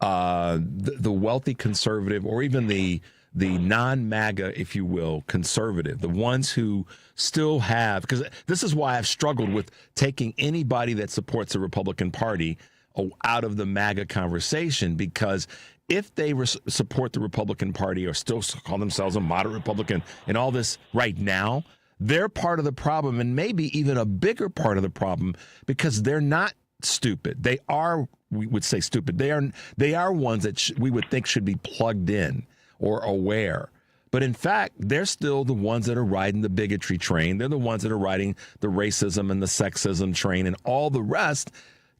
the wealthy conservative, or even the non-MAGA, if you will, conservative, the ones who still have, because this is why I've struggled with taking anybody that supports the Republican Party out of the MAGA conversation, because if they support the Republican Party or still call themselves a moderate Republican and all this right now, they're part of the problem, and maybe even a bigger part of the problem, because they're not stupid. They are, we would say, stupid. They are ones that we would think should be plugged in or aware. But in fact, they're still the ones that are riding the bigotry train. They're the ones that are riding the racism and the sexism train and all the rest.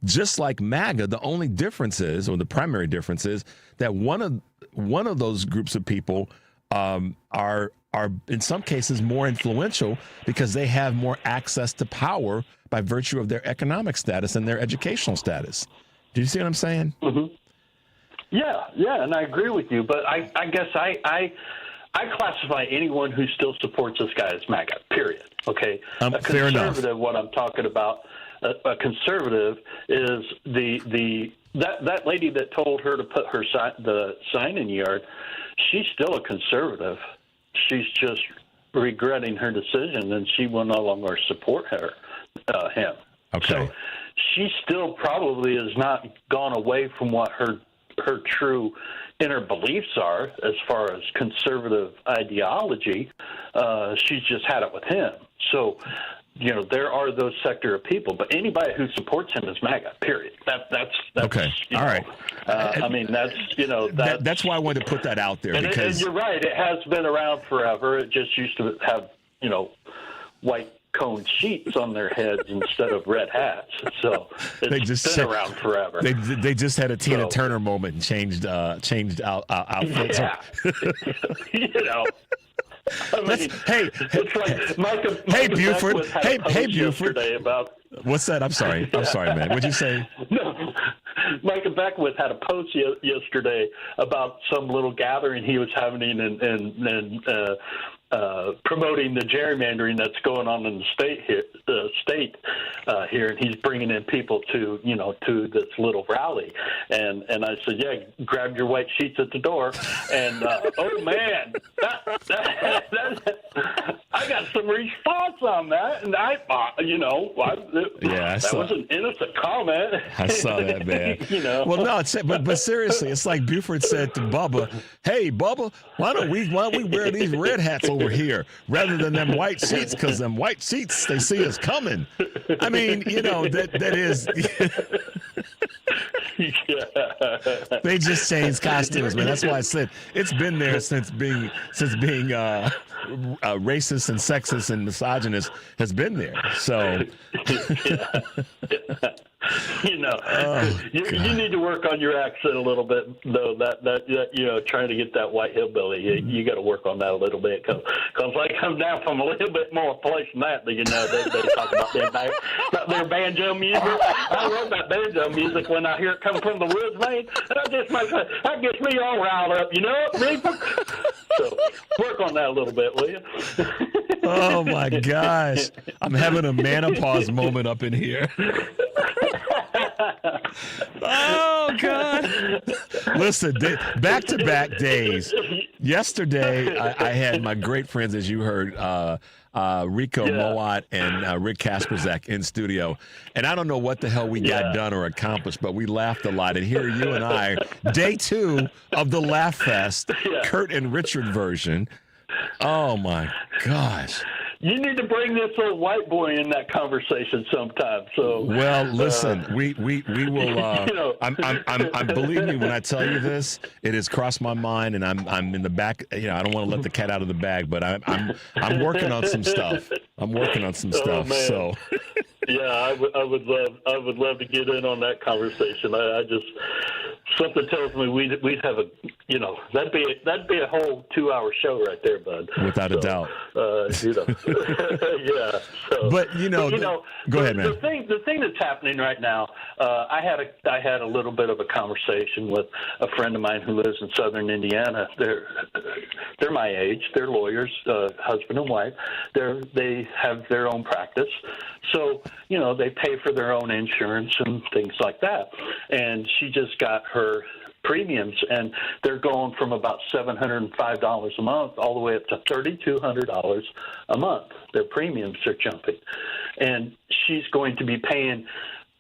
Just like MAGA, the only difference is, or the primary difference is, that one of those groups of people are in some cases more influential because they have more access to power by virtue of their economic status and their educational status. Do you see what I'm saying? Mm-hmm. Yeah, and I agree with you. But I guess I classify anyone who still supports this guy as MAGA, period. Okay? A fair enough. Conservative, what I'm talking about, a conservative is that lady that told her to put the sign in the yard. She's still a conservative. She's just regretting her decision, and she will no longer support him. Okay. So she still probably has not gone away from what her true inner beliefs are as far as conservative ideology. She's just had it with him. So, there are those sector of people, but anybody who supports him is MAGA, period. That's okay. All right. I mean, that's why I wanted to put that out there. And you're right. It has been around forever. It just used to have, white cone sheets on their heads instead of red hats. So it's been around forever. They just had a Tina Turner moment and changed outfits. Yeah. I mean, it's like Micah Buford. Hey, Buford. About... What's that? I'm sorry, man. What'd you say? No, Micah Beckwith had a post yesterday about some little gathering he was having and promoting the gerrymandering that's going on in the state here, and he's bringing in people to this little rally, and I said, yeah, grab your white sheets at the door, and oh man, I got some response on that, and that was an innocent comment. I saw that, man. Well, no, but seriously, it's like Buford said to Bubba, "Hey, Bubba, why don't we wear these red hats over here rather than them white seats? Because them white seats, they see us coming." I mean, that is. They just changed costumes, man. That's why I said it's been there since being racist and sexist and misogynist has been there. So. You need to work on your accent a little bit, though. That trying to get that white hillbilly, you got to work on that a little bit, because I come down from a little bit more place than that. They talk about their banjo music. I love that banjo music when I hear it come from the woods, man. That gets me all riled up. You know what, people? So work on that a little bit, will you? Oh my gosh, I'm having a menopause moment up in here. Oh God! Listen, back-to-back days. Yesterday, I had my great friends, as you heard, Rico Moat and Rick Kasperzak in studio, and I don't know what the hell we got done or accomplished, but we laughed a lot. And here you and I, day 2 of the Laugh Fest, Kurt and Richard version. Oh my gosh! You need to bring this little white boy in that conversation sometime. So, well, listen, we will. I'm believe me when I tell you this, it has crossed my mind, and I'm in the back. I don't want to let the cat out of the bag, but I'm working on some stuff. Man. So. Yeah, I would love to get in on that conversation. I just something tells me we'd have that'd be a whole 2-hour show right there, bud. Without a doubt. Yeah. So, but go ahead, man. The thing that's happening right now, I had a little bit of a conversation with a friend of mine who lives in southern Indiana. They're my age. They're lawyers, husband and wife. They have their own practice, so they pay for their own insurance and things like that. And she just got her premiums, and they're going from about $705 a month all the way up to $3,200 a month. Their premiums are jumping, and she's going to be paying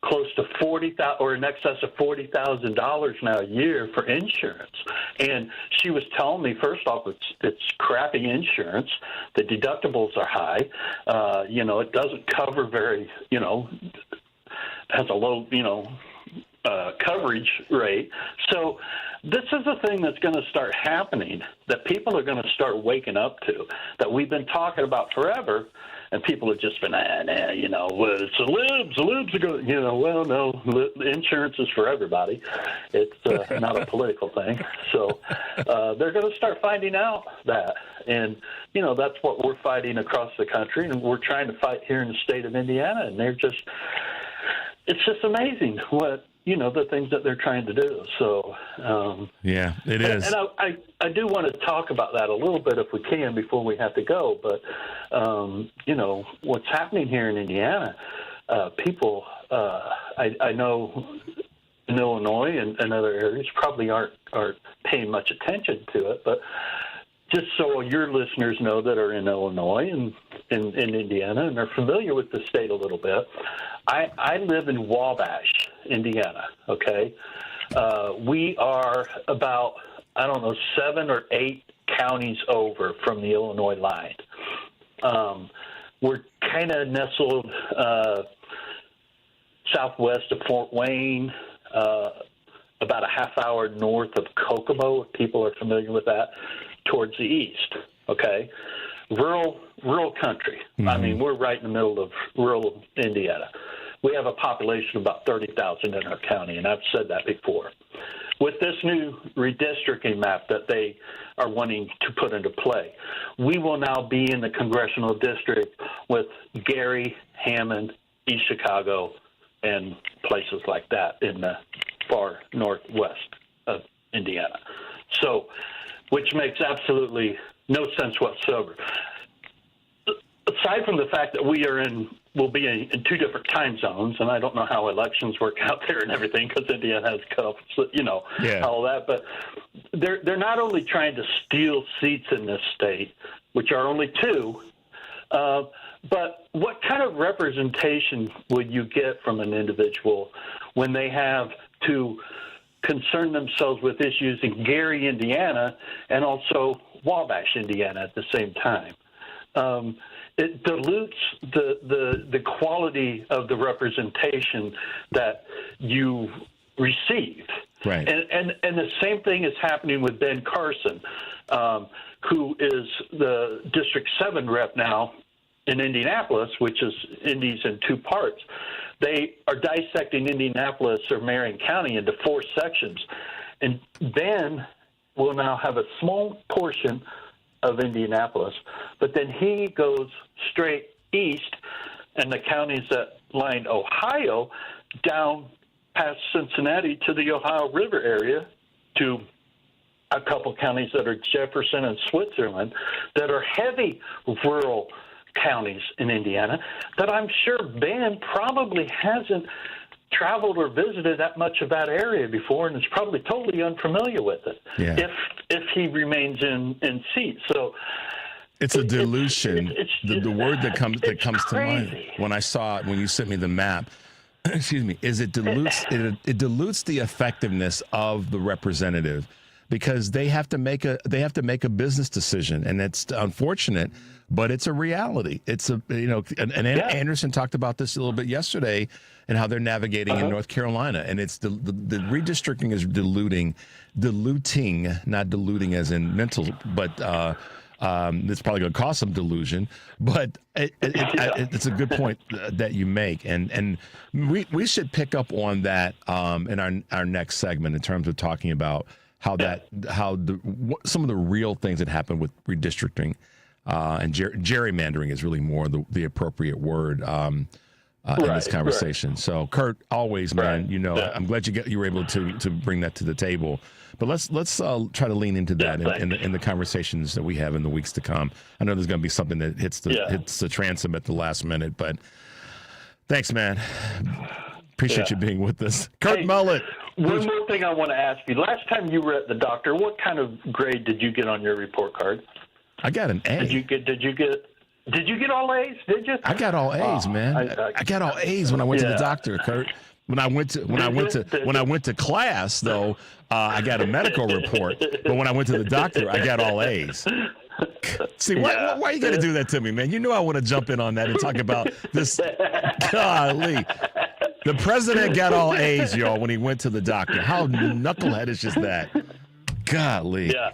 close to $40,000 or in excess of $40,000 now a year for insurance. And she was telling me, first off, it's crappy insurance. The deductibles are high. It doesn't cover very, has a low, coverage rate. So this is a thing that's going to start happening, that people are going to start waking up to, that we've been talking about forever. And people have just been, well, it's the libs are going, well, no, insurance is for everybody. It's not a political thing. So they're going to start finding out that. And, that's what we're fighting across the country, and we're trying to fight here in the state of Indiana. And it's just amazing what, the things that they're trying to do. So, yeah, it is. And I do want to talk about that a little bit if we can before we have to go. But, what's happening here in Indiana, people, I know in Illinois and other areas probably aren't paying much attention to it. But just so your listeners know that are in Illinois and in Indiana and are familiar with the state a little bit, I live in Wabash, Indiana, okay? We are about, 7 or 8 counties over from the Illinois line. We're kind of nestled southwest of Fort Wayne, about a half hour north of Kokomo, if people are familiar with that, towards the east, okay? Rural country. Mm-hmm. I mean, we're right in the middle of rural Indiana. We have a population of about 30,000 in our county, and I've said that before. With this new redistricting map that they are wanting to put into play, we will now be in the congressional district with Gary, Hammond, East Chicago, and places like that in the far northwest of Indiana. So, which makes absolutely no sense whatsoever. Aside from the fact that we'll be in 2 different time zones, and I don't know how elections work out there and everything because Indiana has cutoffs, all that. But they're not only trying to steal seats in this state, which are only 2, but what kind of representation would you get from an individual when they have to concern themselves with issues in Gary, Indiana, and also Wabash, Indiana at the same time? It dilutes the quality of the representation that you received. Right. And the same thing is happening with Ben Carson, who is the District 7 rep now in Indianapolis, which is Indy's in 2 parts. They are dissecting Indianapolis or Marion County into 4 sections. And Ben will now have a small portion of Indianapolis, but then he goes straight east, and the counties that line Ohio down past Cincinnati to the Ohio River area to a couple counties that are Jefferson and Switzerland that are heavy rural counties in Indiana that I'm sure Ben probably hasn't traveled or visited that much of that area before and is probably totally unfamiliar with it if he remains in seat. So it's a dilution. The word that comes to mind when you sent me the map, excuse me, is it dilutes it dilutes the effectiveness of the representative because they have to make a business decision, and it's unfortunate, but it's a reality. It's Anderson talked about this a little bit yesterday and how they're navigating in North Carolina, and it's the redistricting is diluting, not diluting as in mental, but it's probably going to cause some delusion. But it's a good point that you make, and we should pick up on that in our next segment in terms of talking about some of the real things that happen with redistricting and gerrymandering is really more the appropriate word. In this conversation. Right. So, Kurt, always, man, I'm glad you were able to bring that to the table. But let's try to lean into that in the conversations that we have in the weeks to come. I know there's going to be something that hits the transom at the last minute, but thanks, man. Appreciate you being with us. Kurt Mullett. One more thing I want to ask you. Last time you were at the doctor, what kind of grade did you get on your report card? I got an A. Did you get all A's? Did you? I got all A's, man. I got all A's when I went to the doctor, Kurt. When I went to class, though, I got a medical report. But when I went to the doctor, I got all A's. See, why you got to do that to me, man? You know I want to jump in on that and talk about this. Golly. The president got all A's, y'all, when he went to the doctor. How knuckleheadish is that? Golly. Yeah.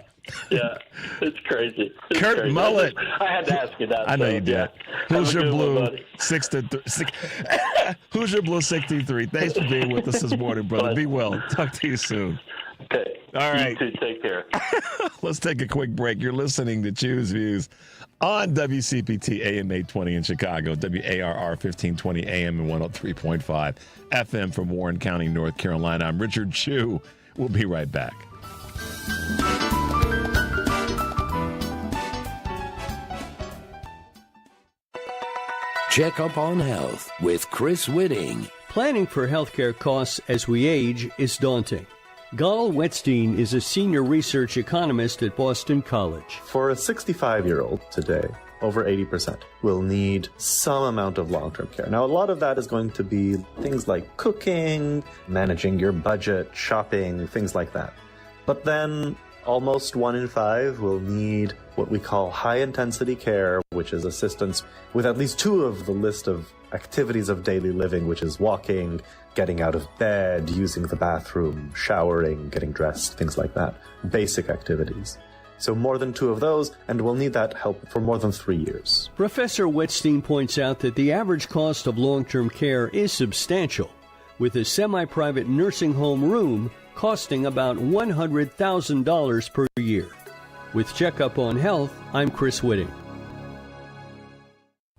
Yeah, it's crazy. It's Kurt crazy. Mullett. I had to ask you that. I know so, you did. Yeah. Who's your blue? Buddy. 6 Who's your blue 63? Thanks for being with us this morning, brother. Be well. Talk to you soon. Okay. All right. You too. Take care. Let's take a quick break. You're listening to Choose Views on WCPT AM 820 in Chicago, WARR 1520 AM and 103.5 FM from Warren County, North Carolina. I'm Richard Chu. We'll be right back. Check up on health with Chris Whitting. Planning for healthcare costs as we age is daunting. Gal Wettstein is a senior research economist at Boston College. For a 65-year-old today, over 80% will need some amount of long-term care. Now, a lot of that is going to be things like cooking, managing your budget, shopping, things like that. But then almost 1 in 5 will need what we call high-intensity care, which is assistance with at least 2 of the list of activities of daily living, which is walking, getting out of bed, using the bathroom, showering, getting dressed, things like that. Basic activities. So more than 2 of those, and we'll need that help for more than 3 years. Professor Wettstein points out that the average cost of long-term care is substantial, with a semi-private nursing home room costing about $100,000 per year. With Checkup on Health, I'm Chris Whitting.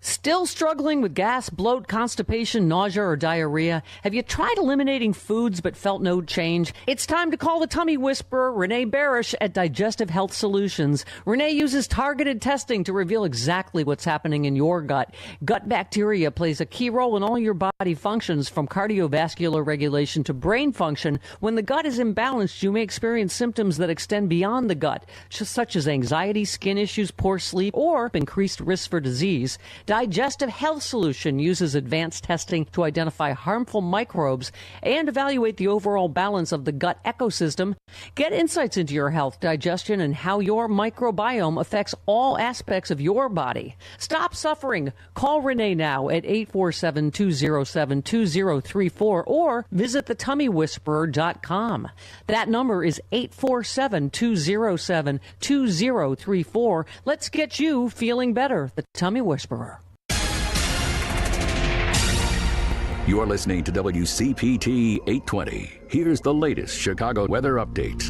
Still struggling with gas, bloat, constipation, nausea, or diarrhea? Have you tried eliminating foods but felt no change? It's time to call the tummy whisperer, Renee Barish at Digestive Health Solutions. Renee uses targeted testing to reveal exactly what's happening in your gut. Gut bacteria plays a key role in all your body functions, from cardiovascular regulation to brain function. When the gut is imbalanced, you may experience symptoms that extend beyond the gut, such as anxiety, skin issues, poor sleep, or increased risk for disease. Digestive Health Solution uses advanced testing to identify harmful microbes and evaluate the overall balance of the gut ecosystem. Get insights into your health, digestion, and how your microbiome affects all aspects of your body. Stop suffering. Call Renee now at 847-207-2034 or visit thetummywhisperer.com. That number is 847-207-2034. Let's get you feeling better. The Tummy Whisperer. You're listening to WCPT 820. Here's the latest Chicago weather update.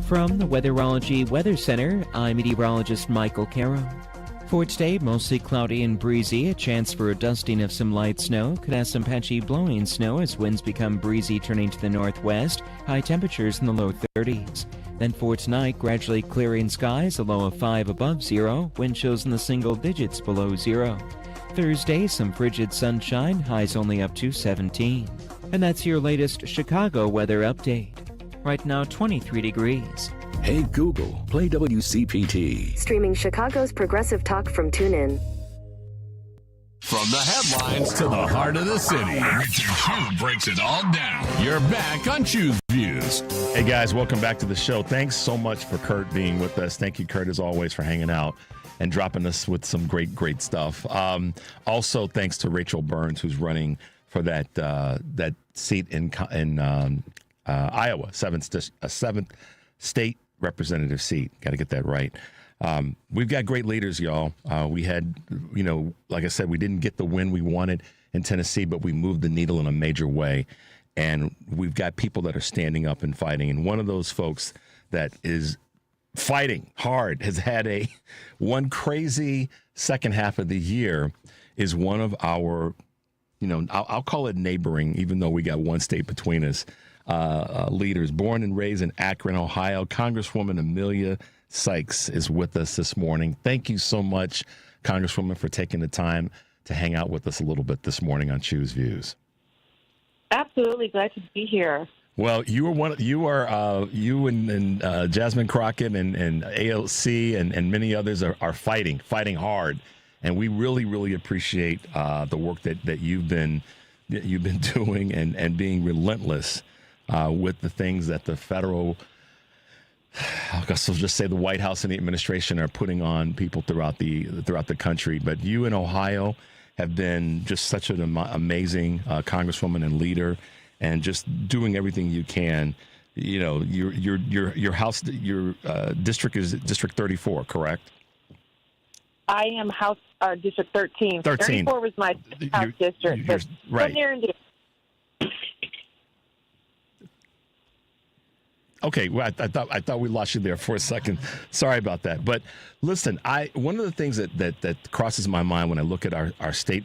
From the Weatherology Weather Center, I'm meteorologist Michael Caro. For today, mostly cloudy and breezy, a chance for a dusting of some light snow. Could have some patchy blowing snow as winds become breezy, turning to the northwest. High temperatures in the low 30s. Then for tonight, gradually clearing skies, a low of 5 above zero. Wind chills in the single digits below zero. Thursday, some frigid sunshine, highs only up to 17. And that's your latest Chicago weather update. Right now, 23 degrees. Hey Google, play WCPT. Streaming Chicago's progressive talk from TuneIn. From the headlines to the heart of the city, Richard Chu breaks it all down. You're back on Choose Views. Hey guys, welcome back to the show. Thanks so much for Kurt being with us. Thank you, Kurt, as always, for hanging out and dropping us with some great stuff. Also, thanks to Rachel Burns, who's running for that seat in Iowa, seventh state representative seat. Got to get that right. We've got great leaders, y'all. We had, like I said, we didn't get the win we wanted in Tennessee, but we moved the needle in a major way. And we've got people that are standing up and fighting. And one of those folks that is fighting hard, has had one crazy second half of the year, is one of our, I'll call it neighboring, even though we got one state between us, leaders. Born and raised in Akron, Ohio, Congresswoman Emilia Sykes is with us this morning. Thank you so much, Congresswoman, for taking the time to hang out with us a little bit this morning on Choose Views. Absolutely, glad to be here. Well, you and Jasmine Crockett and ALC and many others are fighting hard, and we really appreciate the work that you've been doing and being relentless with the things that the federal, I guess I'll just say the White House and the administration are putting on people throughout the country. But you in Ohio have been just such an amazing congresswoman and leader, and just doing everything you can your house, your district is District 34, correct? I am District 13. 13. 34 was my house district. You're right. Near and dear. Okay, well, I thought we lost you there for a second. Sorry about that. But listen, one of the things that crosses my mind when I look at our state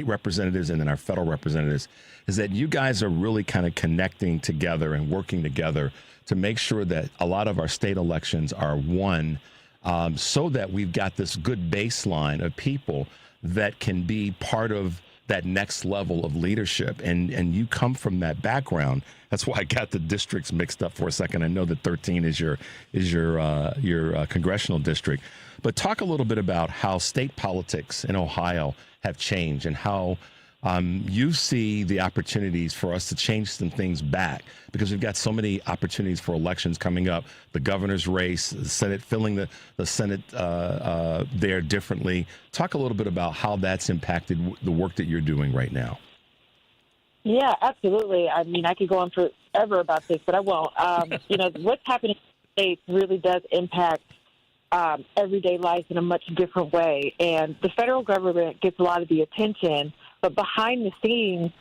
representatives and then our federal representatives is that you guys are really kind of connecting together and working together to make sure that a lot of our state elections are won, so that we've got this good baseline of people that can be part of that next level of leadership. And you come from that background. That's why I got the districts mixed up for a second. I know that 13 is your congressional district. But talk a little bit about how state politics in Ohio have changed and how you see the opportunities for us to change some things back, because we've got so many opportunities for elections coming up. The governor's race, the Senate, filling the Senate there differently. Talk a little bit about how that's impacted the work that you're doing right now. Yeah, absolutely. I mean, I could go on forever about this, but I won't. What's happening in the states really does impact everyday life in a much different way. And the federal government gets a lot of the attention, but behind the scenes,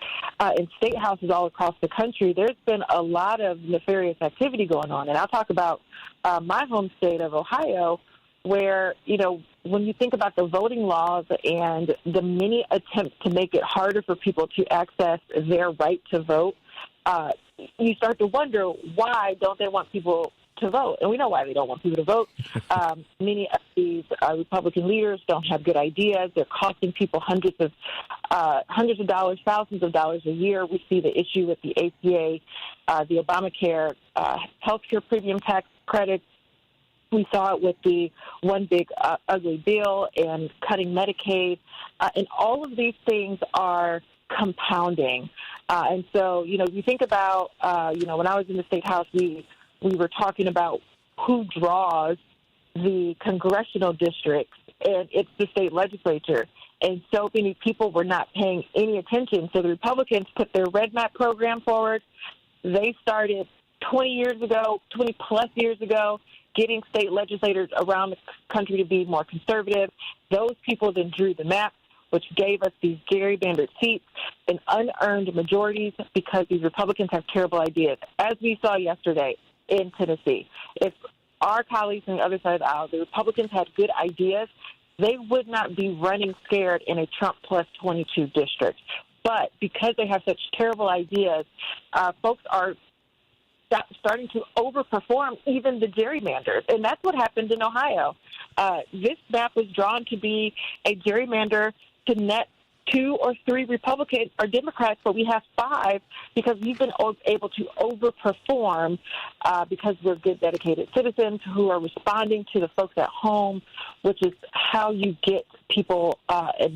in state houses all across the country, there's been a lot of nefarious activity going on. And I'll talk about my home state of Ohio, where, when you think about the voting laws and the many attempts to make it harder for people to access their right to vote, you start to wonder, why don't they want people to vote? And we know why they don't want people to vote. Many of these Republican leaders don't have good ideas. They're costing people hundreds of dollars, thousands of dollars a year. We see the issue with the ACA, the Obamacare, healthcare premium tax credits. We saw it with the one big ugly bill and cutting Medicaid. And all of these things are compounding. And so, you think about, when I was in the state house, we were talking about who draws the congressional districts, and it's the state legislature. And so many people were not paying any attention. So the Republicans put their Red Map program forward. They started 20-plus years ago, getting state legislators around the country to be more conservative. Those people then drew the map, which gave us these gerrymandered seats and unearned majorities because these Republicans have terrible ideas. As we saw yesterday in Tennessee, if our colleagues on the other side of the aisle, the Republicans, had good ideas, they would not be running scared in a Trump plus 22 district. But because they have such terrible ideas, folks are starting to overperform even the gerrymanders. And that's what happened in Ohio. This map was drawn to be a gerrymander to net 2 or 3 Republicans or Democrats, but we have 5 because we've been able to overperform because we're good, dedicated citizens who are responding to the folks at home, which is how you get people,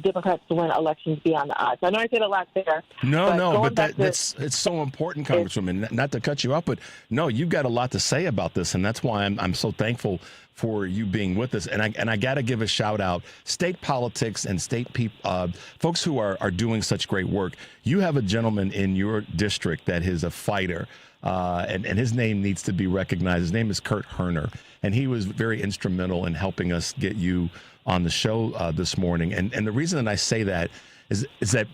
Democrats, to win elections beyond the odds. I know I said a lot there. But it's so important, Congresswoman, not to cut you off, but no, you've got a lot to say about this, and that's why I'm so thankful for you being with us. And I got to give a shout out, state politics and state people, folks who are doing such great work. You have a gentleman in your district that is a fighter, and his name needs to be recognized. His name is Kurt Herner, and he was very instrumental in helping us get you on the show this morning. And the reason that I say that is that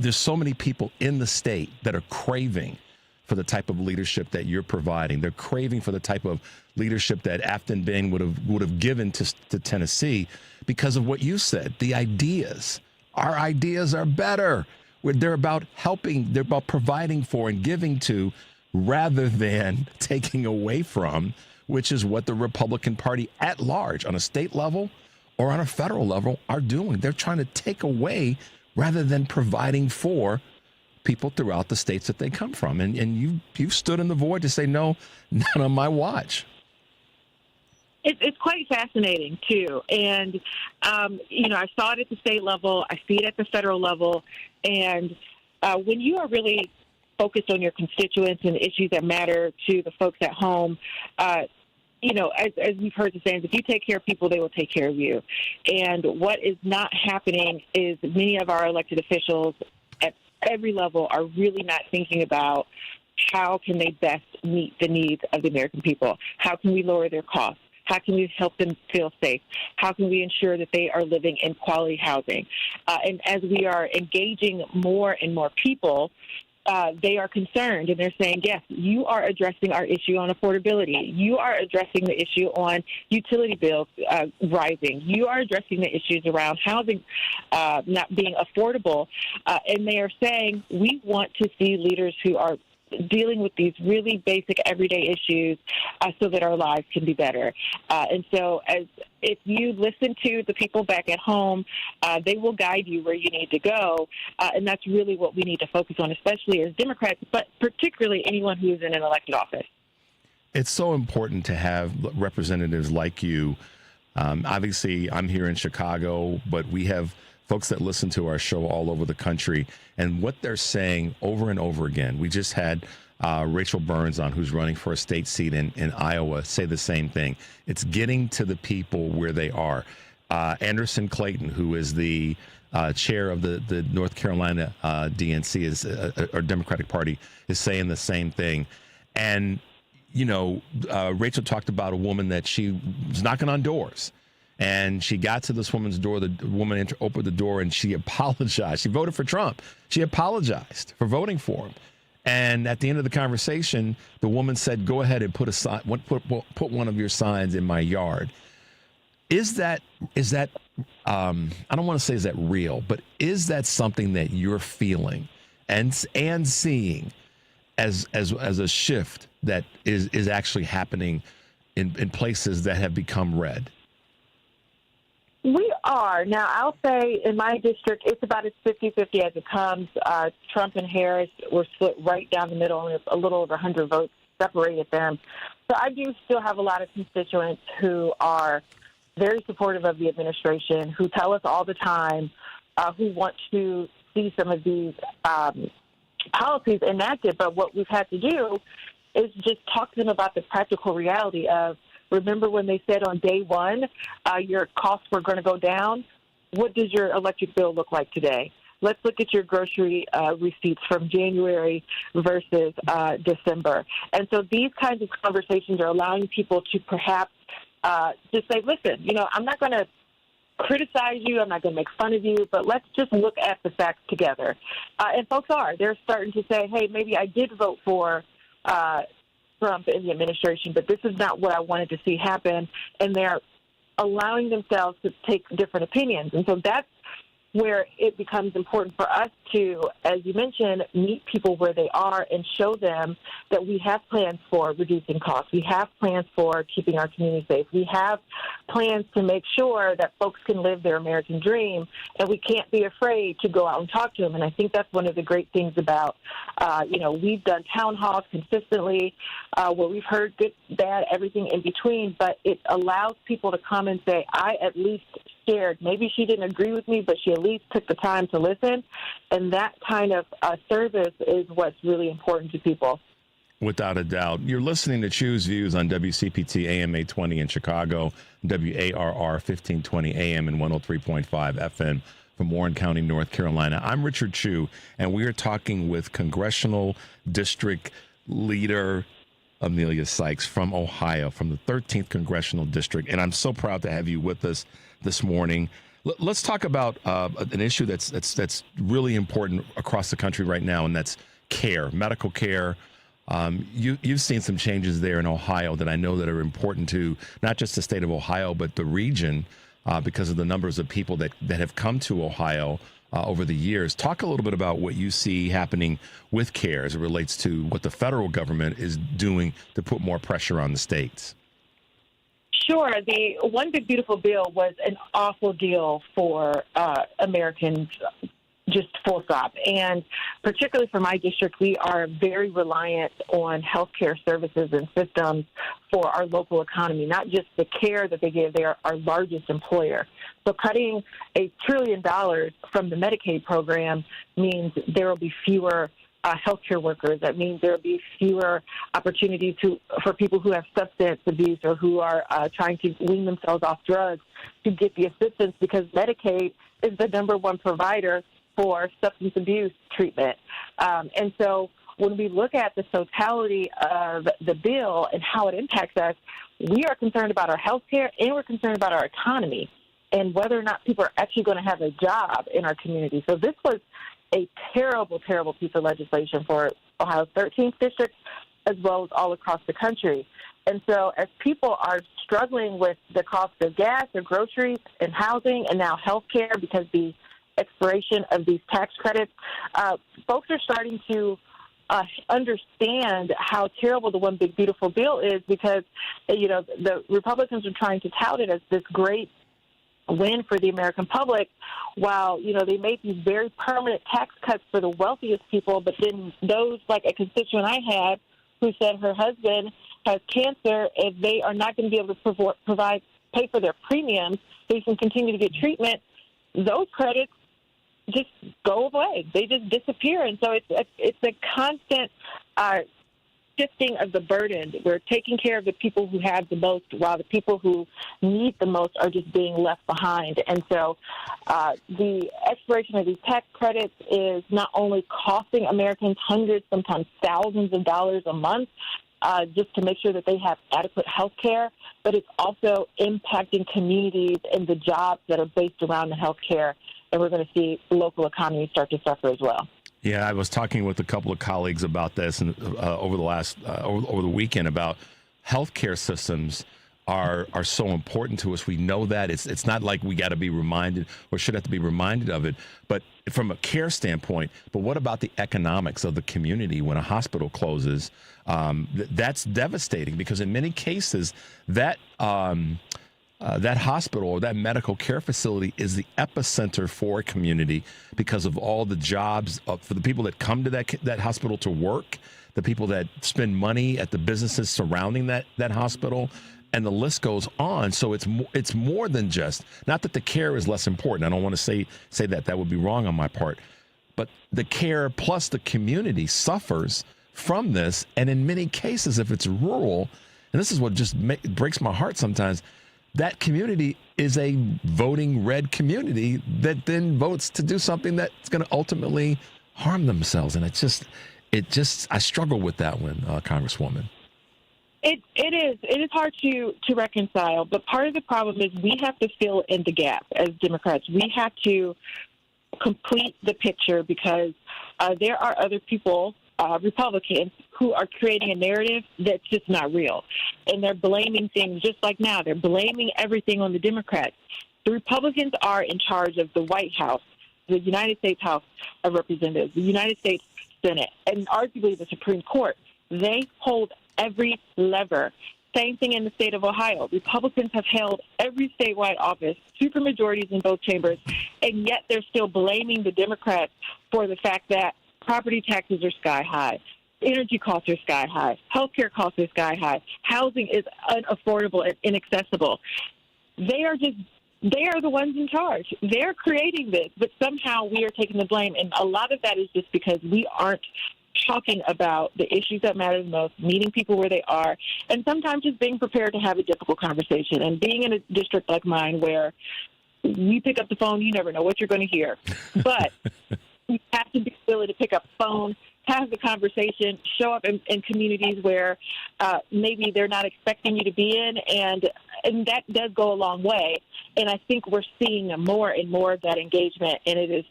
there's so many people in the state that are craving for the type of leadership that you're providing. They're craving for the type of leadership that Afton Bain would have given to Tennessee because of what you said. The ideas, our ideas are better. They're about helping, they're about providing for and giving to rather than taking away from, which is what the Republican Party at large on a state level or on a federal level are doing. They're trying to take away rather than providing for people throughout the states that they come from. And you've stood in the void to say, no, not on my watch. It's quite fascinating, too. And, I saw it at the state level. I see it at the federal level. And when you are really focused on your constituents and issues that matter to the folks at home, as we've heard the saying, if you take care of people, they will take care of you. And what is not happening is many of our elected officials at every level are really not thinking about how can they best meet the needs of the American people? How can we lower their costs? How can we help them feel safe? How can we ensure that they are living in quality housing? And as we are engaging more and more people, they are concerned, and they're saying, yes, you are addressing our issue on affordability. You are addressing the issue on utility bills rising. You are addressing the issues around housing not being affordable. And they are saying, we want to see leaders who are dealing with these really basic everyday issues so that our lives can be better. And so if you listen to the people back at home, they will guide you where you need to go. And that's really what we need to focus on, especially as Democrats, but particularly anyone who is in an elected office. It's so important to have representatives like you. Obviously, I'm here in Chicago, but we have folks that listen to our show all over the country, and what they're saying over and over again. We just had Rachel Burns on, who's running for a state seat in Iowa, say the same thing. It's getting to the people where they are. Anderson Clayton, who is the chair of the North Carolina DNC, or Democratic Party, is saying the same thing. And, you know, Rachel talked about a woman that she was knocking on doors. And she got to this woman's door. The woman opened the door, and she apologized. She voted for Trump. She apologized for voting for him. And at the end of the conversation, the woman said, "Go ahead and put a sign. Put one of your signs in my yard." Is that? I don't want to say is that real, but is that something that you're feeling and seeing as a shift that is actually happening in places that have become red? We are. Now, I'll say in my district, it's about as 50-50 as it comes. Trump and Harris were split right down the middle, and a little over 100 votes separated them. So I do still have a lot of constituents who are very supportive of the administration, who tell us all the time, who want to see some of these policies enacted. But what we've had to do is just talk to them about the practical reality of, remember when they said on day one your costs were going to go down? What does your electric bill look like today? Let's look at your grocery receipts from January versus December. And so these kinds of conversations are allowing people to perhaps just say, listen, you know, I'm not going to criticize you. I'm not going to make fun of you, but let's just look at the facts together. And folks they're starting to say, hey, maybe I did vote for Trump in the administration, but this is not what I wanted to see happen. And they're allowing themselves to take different opinions. And so that's where it becomes important for us to, as you mentioned, meet people where they are and show them that we have plans for reducing costs. We have plans for keeping our community safe. We have plans to make sure that folks can live their American dream, and we can't be afraid to go out and talk to them. And I think that's one of the great things about, we've done town halls consistently where we've heard good, bad, everything in between, but it allows people to come and say, I at least shared. Maybe she didn't agree with me, but she at least took the time to listen. And that kind of service is what's really important to people. Without a doubt. You're listening to Choose Views on WCPT AM 820 in Chicago, WARR 1520 AM and 103.5 FM from Warren County, North Carolina. I'm Richard Chu, and we are talking with Congressional District Leader Emilia Sykes from Ohio, from the 13th Congressional District. And I'm so proud to have you with us this morning. Let's talk about an issue that's really important across the country right now, and that's care, medical care. You've seen some changes there in Ohio that I know that are important to not just the state of Ohio, but the region because of the numbers of people that have come to Ohio over the years. Talk a little bit about what you see happening with care as it relates to what the federal government is doing to put more pressure on the states. Sure. The One Big Beautiful Bill was an awful deal for Americans, just full stop. And particularly for my district, we are very reliant on healthcare services and systems for our local economy, not just the care that they give. They are our largest employer. So cutting $1 trillion from the Medicaid program means there will be fewer healthcare workers. That means there will be fewer opportunities for people who have substance abuse or who are trying to wean themselves off drugs to get the assistance, because Medicaid is the number one provider for substance abuse treatment. And so when we look at the totality of the bill and how it impacts us, we are concerned about our health care and we're concerned about our economy and whether or not people are actually going to have a job in our community. So this was a terrible, terrible piece of legislation for Ohio's 13th district as well as all across the country. And so as people are struggling with the cost of gas or groceries and housing and now health care because the expiration of these tax credits, folks are starting to understand how terrible the One Big Beautiful Bill is because, the Republicans are trying to tout it as this great win for the American public while, they made these very permanent tax cuts for the wealthiest people, but then those, like a constituent I had who said her husband has cancer, if they are not going to be able to pay for their premiums so they can continue to get treatment, those credits just go away. They just disappear. And so it's a constant shifting of the burden. We're taking care of the people who have the most while the people who need the most are just being left behind. And so the expiration of these tax credits is not only costing Americans hundreds, sometimes thousands of dollars a month just to make sure that they have adequate health care, but it's also impacting communities and the jobs that are based around the health care. And we're going to see local economies start to suffer as well. Yeah, I was talking with a couple of colleagues about this and over the weekend about healthcare systems are so important to us. We know that it's not like we got to be reminded or should have to be reminded of it, but from a care standpoint. But what about the economics of the community when a hospital closes? That's devastating because in many cases that hospital or that medical care facility is the epicenter for a community because of all the jobs for the people that come to that hospital to work, the people that spend money at the businesses surrounding that hospital, and the list goes on. So it's more than just, not that the care is less important. I don't want to say that would be wrong on my part, but the care plus the community suffers from this. And in many cases, if it's rural, and this is what just breaks my heart sometimes, that community is a voting red community that then votes to do something that's going to ultimately harm themselves. And I struggle with that one, Congresswoman. It is hard to reconcile, but part of the problem is we have to fill in the gap as Democrats. We have to complete the picture because there are other people, Republicans, who are creating a narrative that's just not real. And they're blaming things just like now. They're blaming everything on the Democrats. The Republicans are in charge of the White House, the United States House of Representatives, the United States Senate, and arguably the Supreme Court. They hold every lever. Same thing in the state of Ohio. Republicans have held every statewide office, supermajorities in both chambers, and yet they're still blaming the Democrats for the fact that property taxes are sky high, energy costs are sky high, healthcare costs are sky high, housing is unaffordable and inaccessible. They are the ones in charge. They're creating this, but somehow we are taking the blame, and a lot of that is just because we aren't talking about the issues that matter the most, meeting people where they are, and sometimes just being prepared to have a difficult conversation. And being in a district like mine where you pick up the phone, you never know what you're going to hear. But you have to be willing to pick up the phone, have the conversation, show up in communities where maybe they're not expecting you to be in, and that does go a long way. And I think we're seeing more and more of that engagement, and it is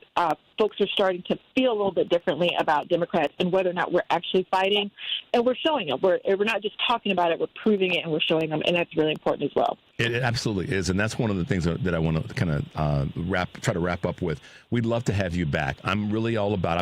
folks are starting to feel a little bit differently about Democrats and whether or not we're actually fighting, and we're showing them. We're not just talking about it, we're proving it, and we're showing them, and that's really important as well. It absolutely is, and that's one of the things that I want to kind of try to wrap up with. We'd love to have you back. I'm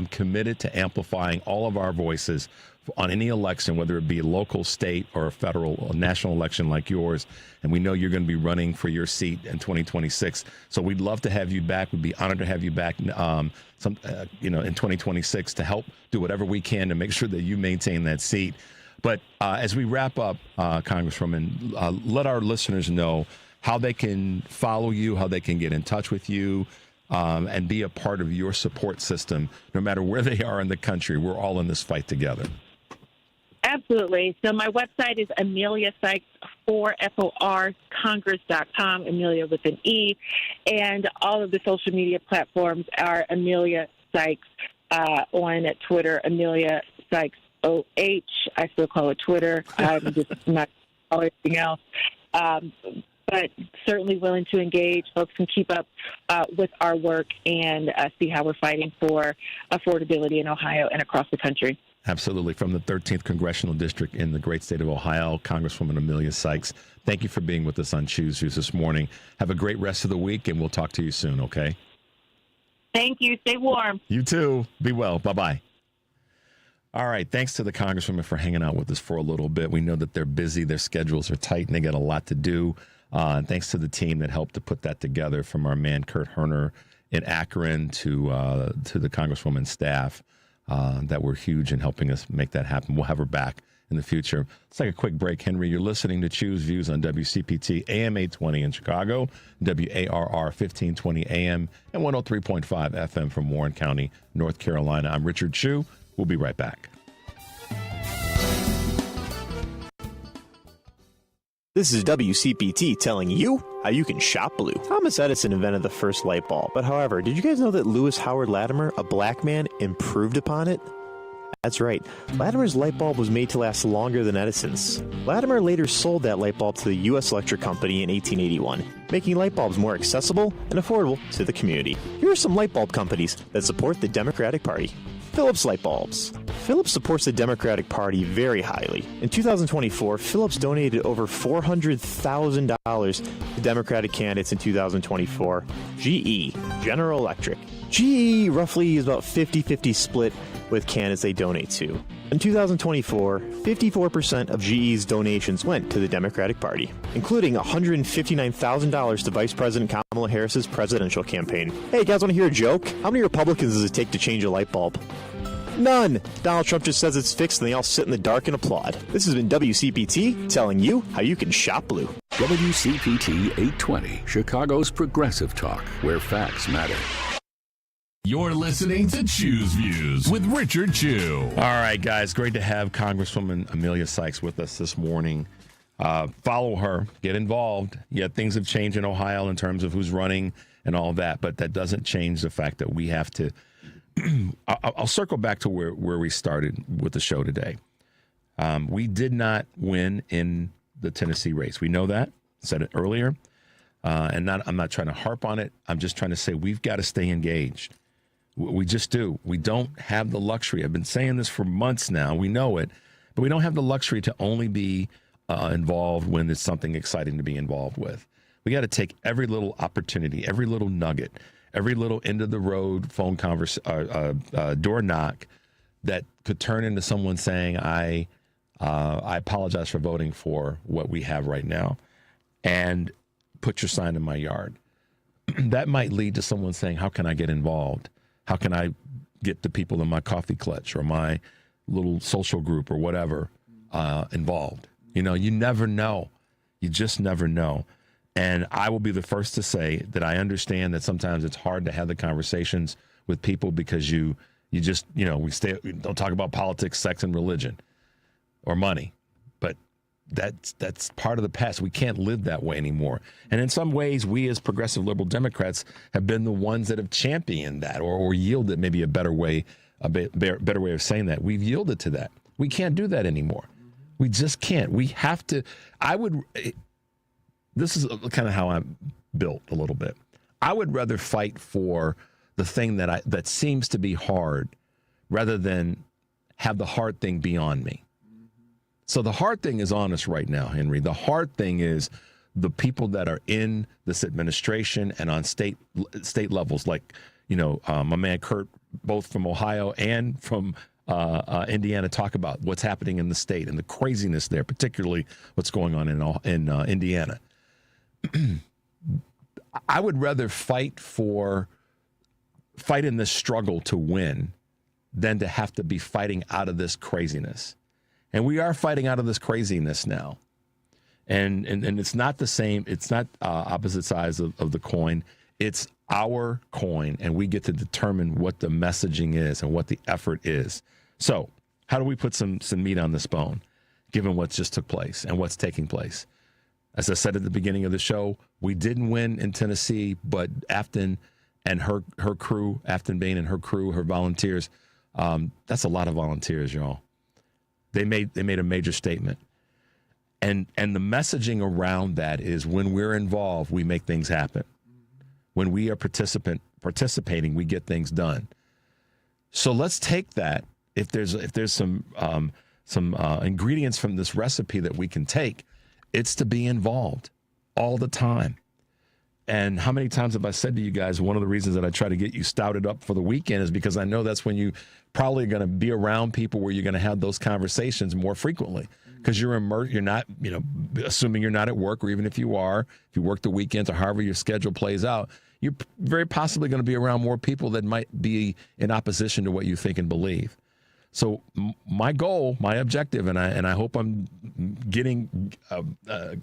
committed to amplifying all of our voices on any election, whether it be a local, state, or a federal or national election like yours. And we know you're going to be running for your seat in 2026. So we'd love to have you back. We'd be honored to have you back in 2026 to help do whatever we can to make sure that you maintain that seat. But as we wrap up, Congresswoman, let our listeners know how they can follow you, how they can get in touch with you, and be a part of your support system, no matter where they are in the country. We're all in this fight together. Absolutely. So my website is Emilia Sykes, FOR, Congress.com, Emilia with an E. And all of the social media platforms are Emilia Sykes on Twitter, Emilia Sykes OH. I still call it Twitter. I'm just not calling anything else. But certainly willing to engage. Folks can keep up with our work and see how we're fighting for affordability in Ohio and across the country. Absolutely. From the 13th Congressional District in the great state of Ohio, Congresswoman Emilia Sykes, thank you for being with us on Choose Views this morning. Have a great rest of the week, and we'll talk to you soon, okay? Thank you. Stay warm. You too. Be well. Bye-bye. All right. Thanks to the Congresswoman for hanging out with us for a little bit. We know that they're busy. Their schedules are tight, and they got a lot to do. And thanks to the team that helped to put that together, from our man Kurt Herner in Akron to the Congresswoman's staff that were huge in helping us make that happen. We'll have her back in the future. Let's take a quick break, Henry. You're listening to Choose Views on WCPT AM 820 in Chicago, WARR 1520 AM, and 103.5 FM from Warren County, North Carolina. I'm Richard Chu. We'll be right back. This is WCPT telling you how you can shop blue. Thomas Edison invented the first light bulb, but however, did you guys know that Lewis Howard Latimer, a black man, improved upon it? That's right. Latimer's light bulb was made to last longer than Edison's. Latimer later sold that light bulb to the U.S. Electric Company in 1881, making light bulbs more accessible and affordable to the community. Here are some light bulb companies that support the Democratic Party. Philips Light Bulbs. Philips supports the Democratic Party very highly. In 2024, Philips donated over $400,000 to Democratic candidates in 2024. GE, General Electric. GE roughly is about 50-50 split with candidates they donate to. In 2024, 54% of GE's donations went to the Democratic Party, including $159,000 to Vice President Kamala Harris's presidential campaign. Hey, guys, want to hear a joke? How many Republicans does it take to change a light bulb? None. Donald Trump just says it's fixed, and they all sit in the dark and applaud. This has been WCPT telling you how you can shop blue. WCPT 820, Chicago's progressive talk, where facts matter. You're listening to Choose Views with Richard Chu. All right, guys, great to have Congresswoman Emilia Sykes with us this morning. Follow her, get involved. Yet things have changed in Ohio in terms of who's running and all that, but that doesn't change the fact that we have to. I'll circle back to where we started with the show today. We did not win in the Tennessee race. We know that. Said it earlier. I'm not trying to harp on it. I'm just trying to say we've got to stay engaged. We just do. We don't have the luxury. I've been saying this for months now. We know it. But we don't have the luxury to only be involved when there's something exciting to be involved with. We got to take every little opportunity, every little nugget, every little end-of-the-road phone door knock that could turn into someone saying, I apologize for voting for what we have right now, and put your sign in my yard. That might lead to someone saying, how can I get involved? How can I get the people in my coffee clutch or my little social group or whatever involved? You know, you never know. You just never know. And I will be the first to say that I understand that sometimes it's hard to have the conversations with people because you just, we don't talk about politics, sex, and religion or money. But that's part of the past. We can't live that way anymore. And in some ways, we as progressive liberal Democrats have been the ones that have championed that or yielded, maybe a better way of saying that. We've yielded to that. We can't do that anymore. We just can't. We have to. This is kind of how I'm built a little bit. I would rather fight for the thing that seems to be hard rather than have the hard thing beyond me. So the hard thing is on us right now, Henry. The hard thing is the people that are in this administration and on state levels, like, my man Kurt, both from Ohio and from Indiana, talk about what's happening in the state and the craziness there, particularly what's going on in Indiana. I would rather fight in this struggle to win than to have to be fighting out of this craziness. And we are fighting out of this craziness now. And it's not the same. It's not opposite sides of the coin. It's our coin, and we get to determine what the messaging is and what the effort is. So how do we put some meat on this bone, given what just took place and what's taking place? As I said at the beginning of the show, we didn't win in Tennessee, but Afton and her crew, Afton Bain and her crew, her volunteers, That's a lot of volunteers, y'all. They made a major statement. And the messaging around that is when we're involved, we make things happen. When we are participating, we get things done. So let's take that. If there's some ingredients from this recipe that we can take, it's to be involved all the time. And how many times have I said to you guys, one of the reasons that I try to get you stouted up for the weekend is because I know that's when you probably are going to be around people where you're going to have those conversations more frequently, because you're not, assuming you're not at work, or even if you work the weekends or however your schedule plays out, you're very possibly going to be around more people that might be in opposition to what you think and believe. So my goal, my objective, and I hope I'm getting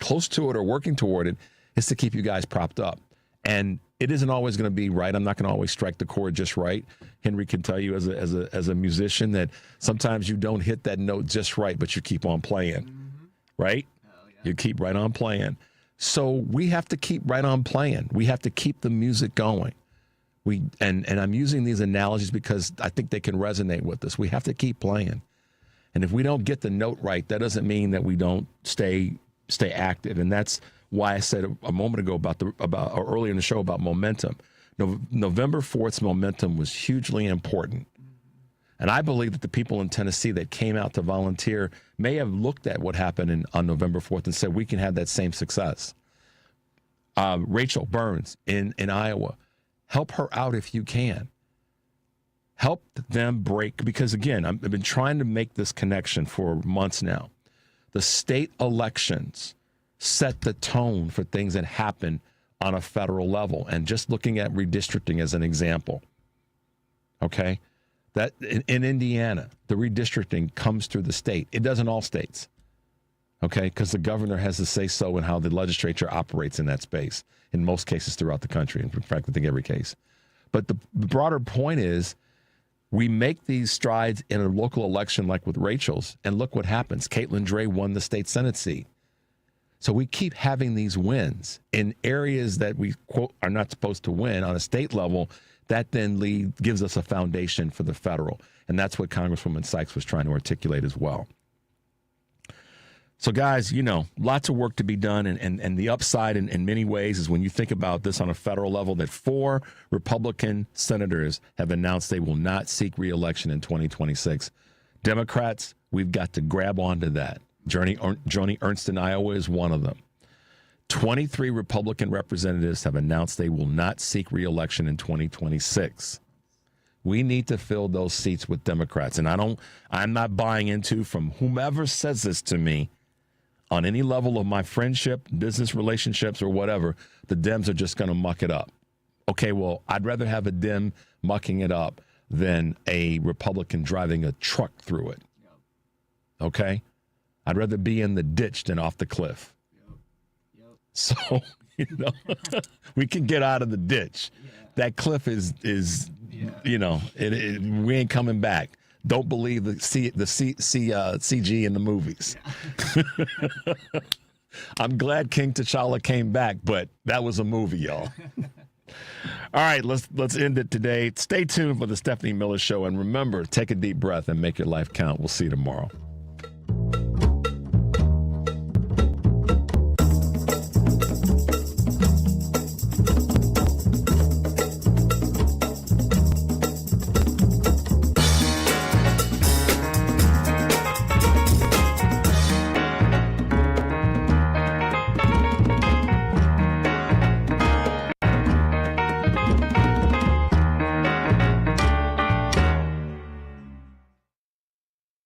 close to it or working toward it, is to keep you guys propped up. And it isn't always going to be right. I'm not going to always strike the chord just right. Henry can tell you as a musician that sometimes you don't hit that note just right, but you keep on playing, right? You keep right on playing. So we have to keep right on playing. We have to keep the music going. And I'm using these analogies because I think they can resonate with us. We have to keep playing. And if we don't get the note right, that doesn't mean that we don't stay active. And that's why I said a moment ago or earlier in the show about momentum. November 4th's momentum was hugely important. And I believe that the people in Tennessee that came out to volunteer may have looked at what happened on November 4th and said, we can have that same success. Rachel Burns in Iowa, help her out if you can. Help them break, because again, I've been trying to make this connection for months now. The state elections set the tone for things that happen on a federal level. And just looking at redistricting as an example, okay? That in Indiana, the redistricting comes through the state. It doesn't all states, okay? Because the governor has to say so in how the legislature operates in that space, in most cases throughout the country. In fact, I think every case. But the broader point is, we make these strides in a local election like with Rachel's, and look what happens. Caitlin Dre won the state Senate seat. So we keep having these wins in areas that we, quote, are not supposed to win on a state level. That then gives us a foundation for the federal. And that's what Congresswoman Sykes was trying to articulate as well. So, guys, lots of work to be done. And the upside in many ways is when you think about this on a federal level, that 4 Republican senators have announced they will not seek re-election in 2026. Democrats, we've got to grab onto that. Joni Ernst in Iowa is one of them. 23 Republican representatives have announced they will not seek re-election in 2026. We need to fill those seats with Democrats. And I'm not buying into, from whomever says this to me, on any level of my friendship, business relationships, or whatever, the Dems are just going to muck it up. Okay, well, I'd rather have a Dem mucking it up than a Republican driving a truck through it. Okay? I'd rather be in the ditch than off the cliff. So, we can get out of the ditch. That cliff is we ain't coming back. Don't believe the CG in the movies. I'm glad King T'Challa came back, but that was a movie, y'all. All right, let's end it today. Stay tuned for the Stephanie Miller Show, and remember, take a deep breath and make your life count. We'll see you tomorrow.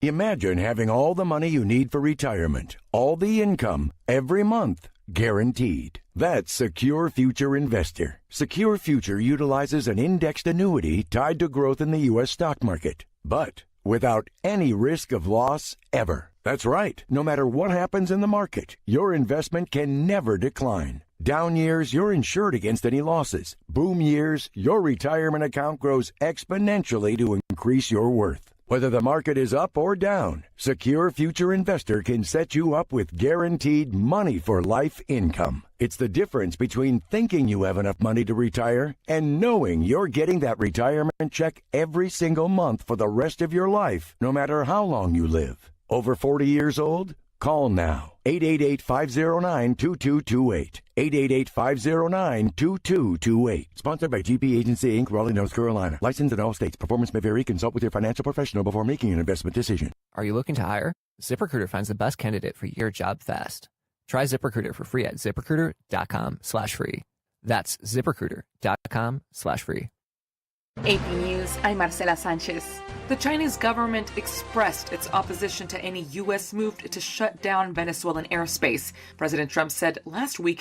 Imagine having all the money you need for retirement, all the income, every month, guaranteed. That's Secure Future Investor. Secure Future utilizes an indexed annuity tied to growth in the U.S. stock market, but without any risk of loss ever. That's right. No matter what happens in the market, your investment can never decline. Down years, you're insured against any losses. Boom years, your retirement account grows exponentially to increase your worth. Whether the market is up or down, Secure Future Investor can set you up with guaranteed money for life income. It's the difference between thinking you have enough money to retire and knowing you're getting that retirement check every single month for the rest of your life, no matter how long you live. Over 40 years old? Call now. 888-509-2228. 888-509-2228. Sponsored by GP Agency, Inc., Raleigh, North Carolina. Licensed in all states. Performance may vary. Consult with your financial professional before making an investment decision. Are you looking to hire? ZipRecruiter finds the best candidate for your job fast. Try ZipRecruiter for free at ZipRecruiter.com/free. That's ZipRecruiter.com/free. AP News, I'm Marcela Sanchez. The Chinese government expressed its opposition to any U.S. move to shut down Venezuelan airspace. President Trump said last weekend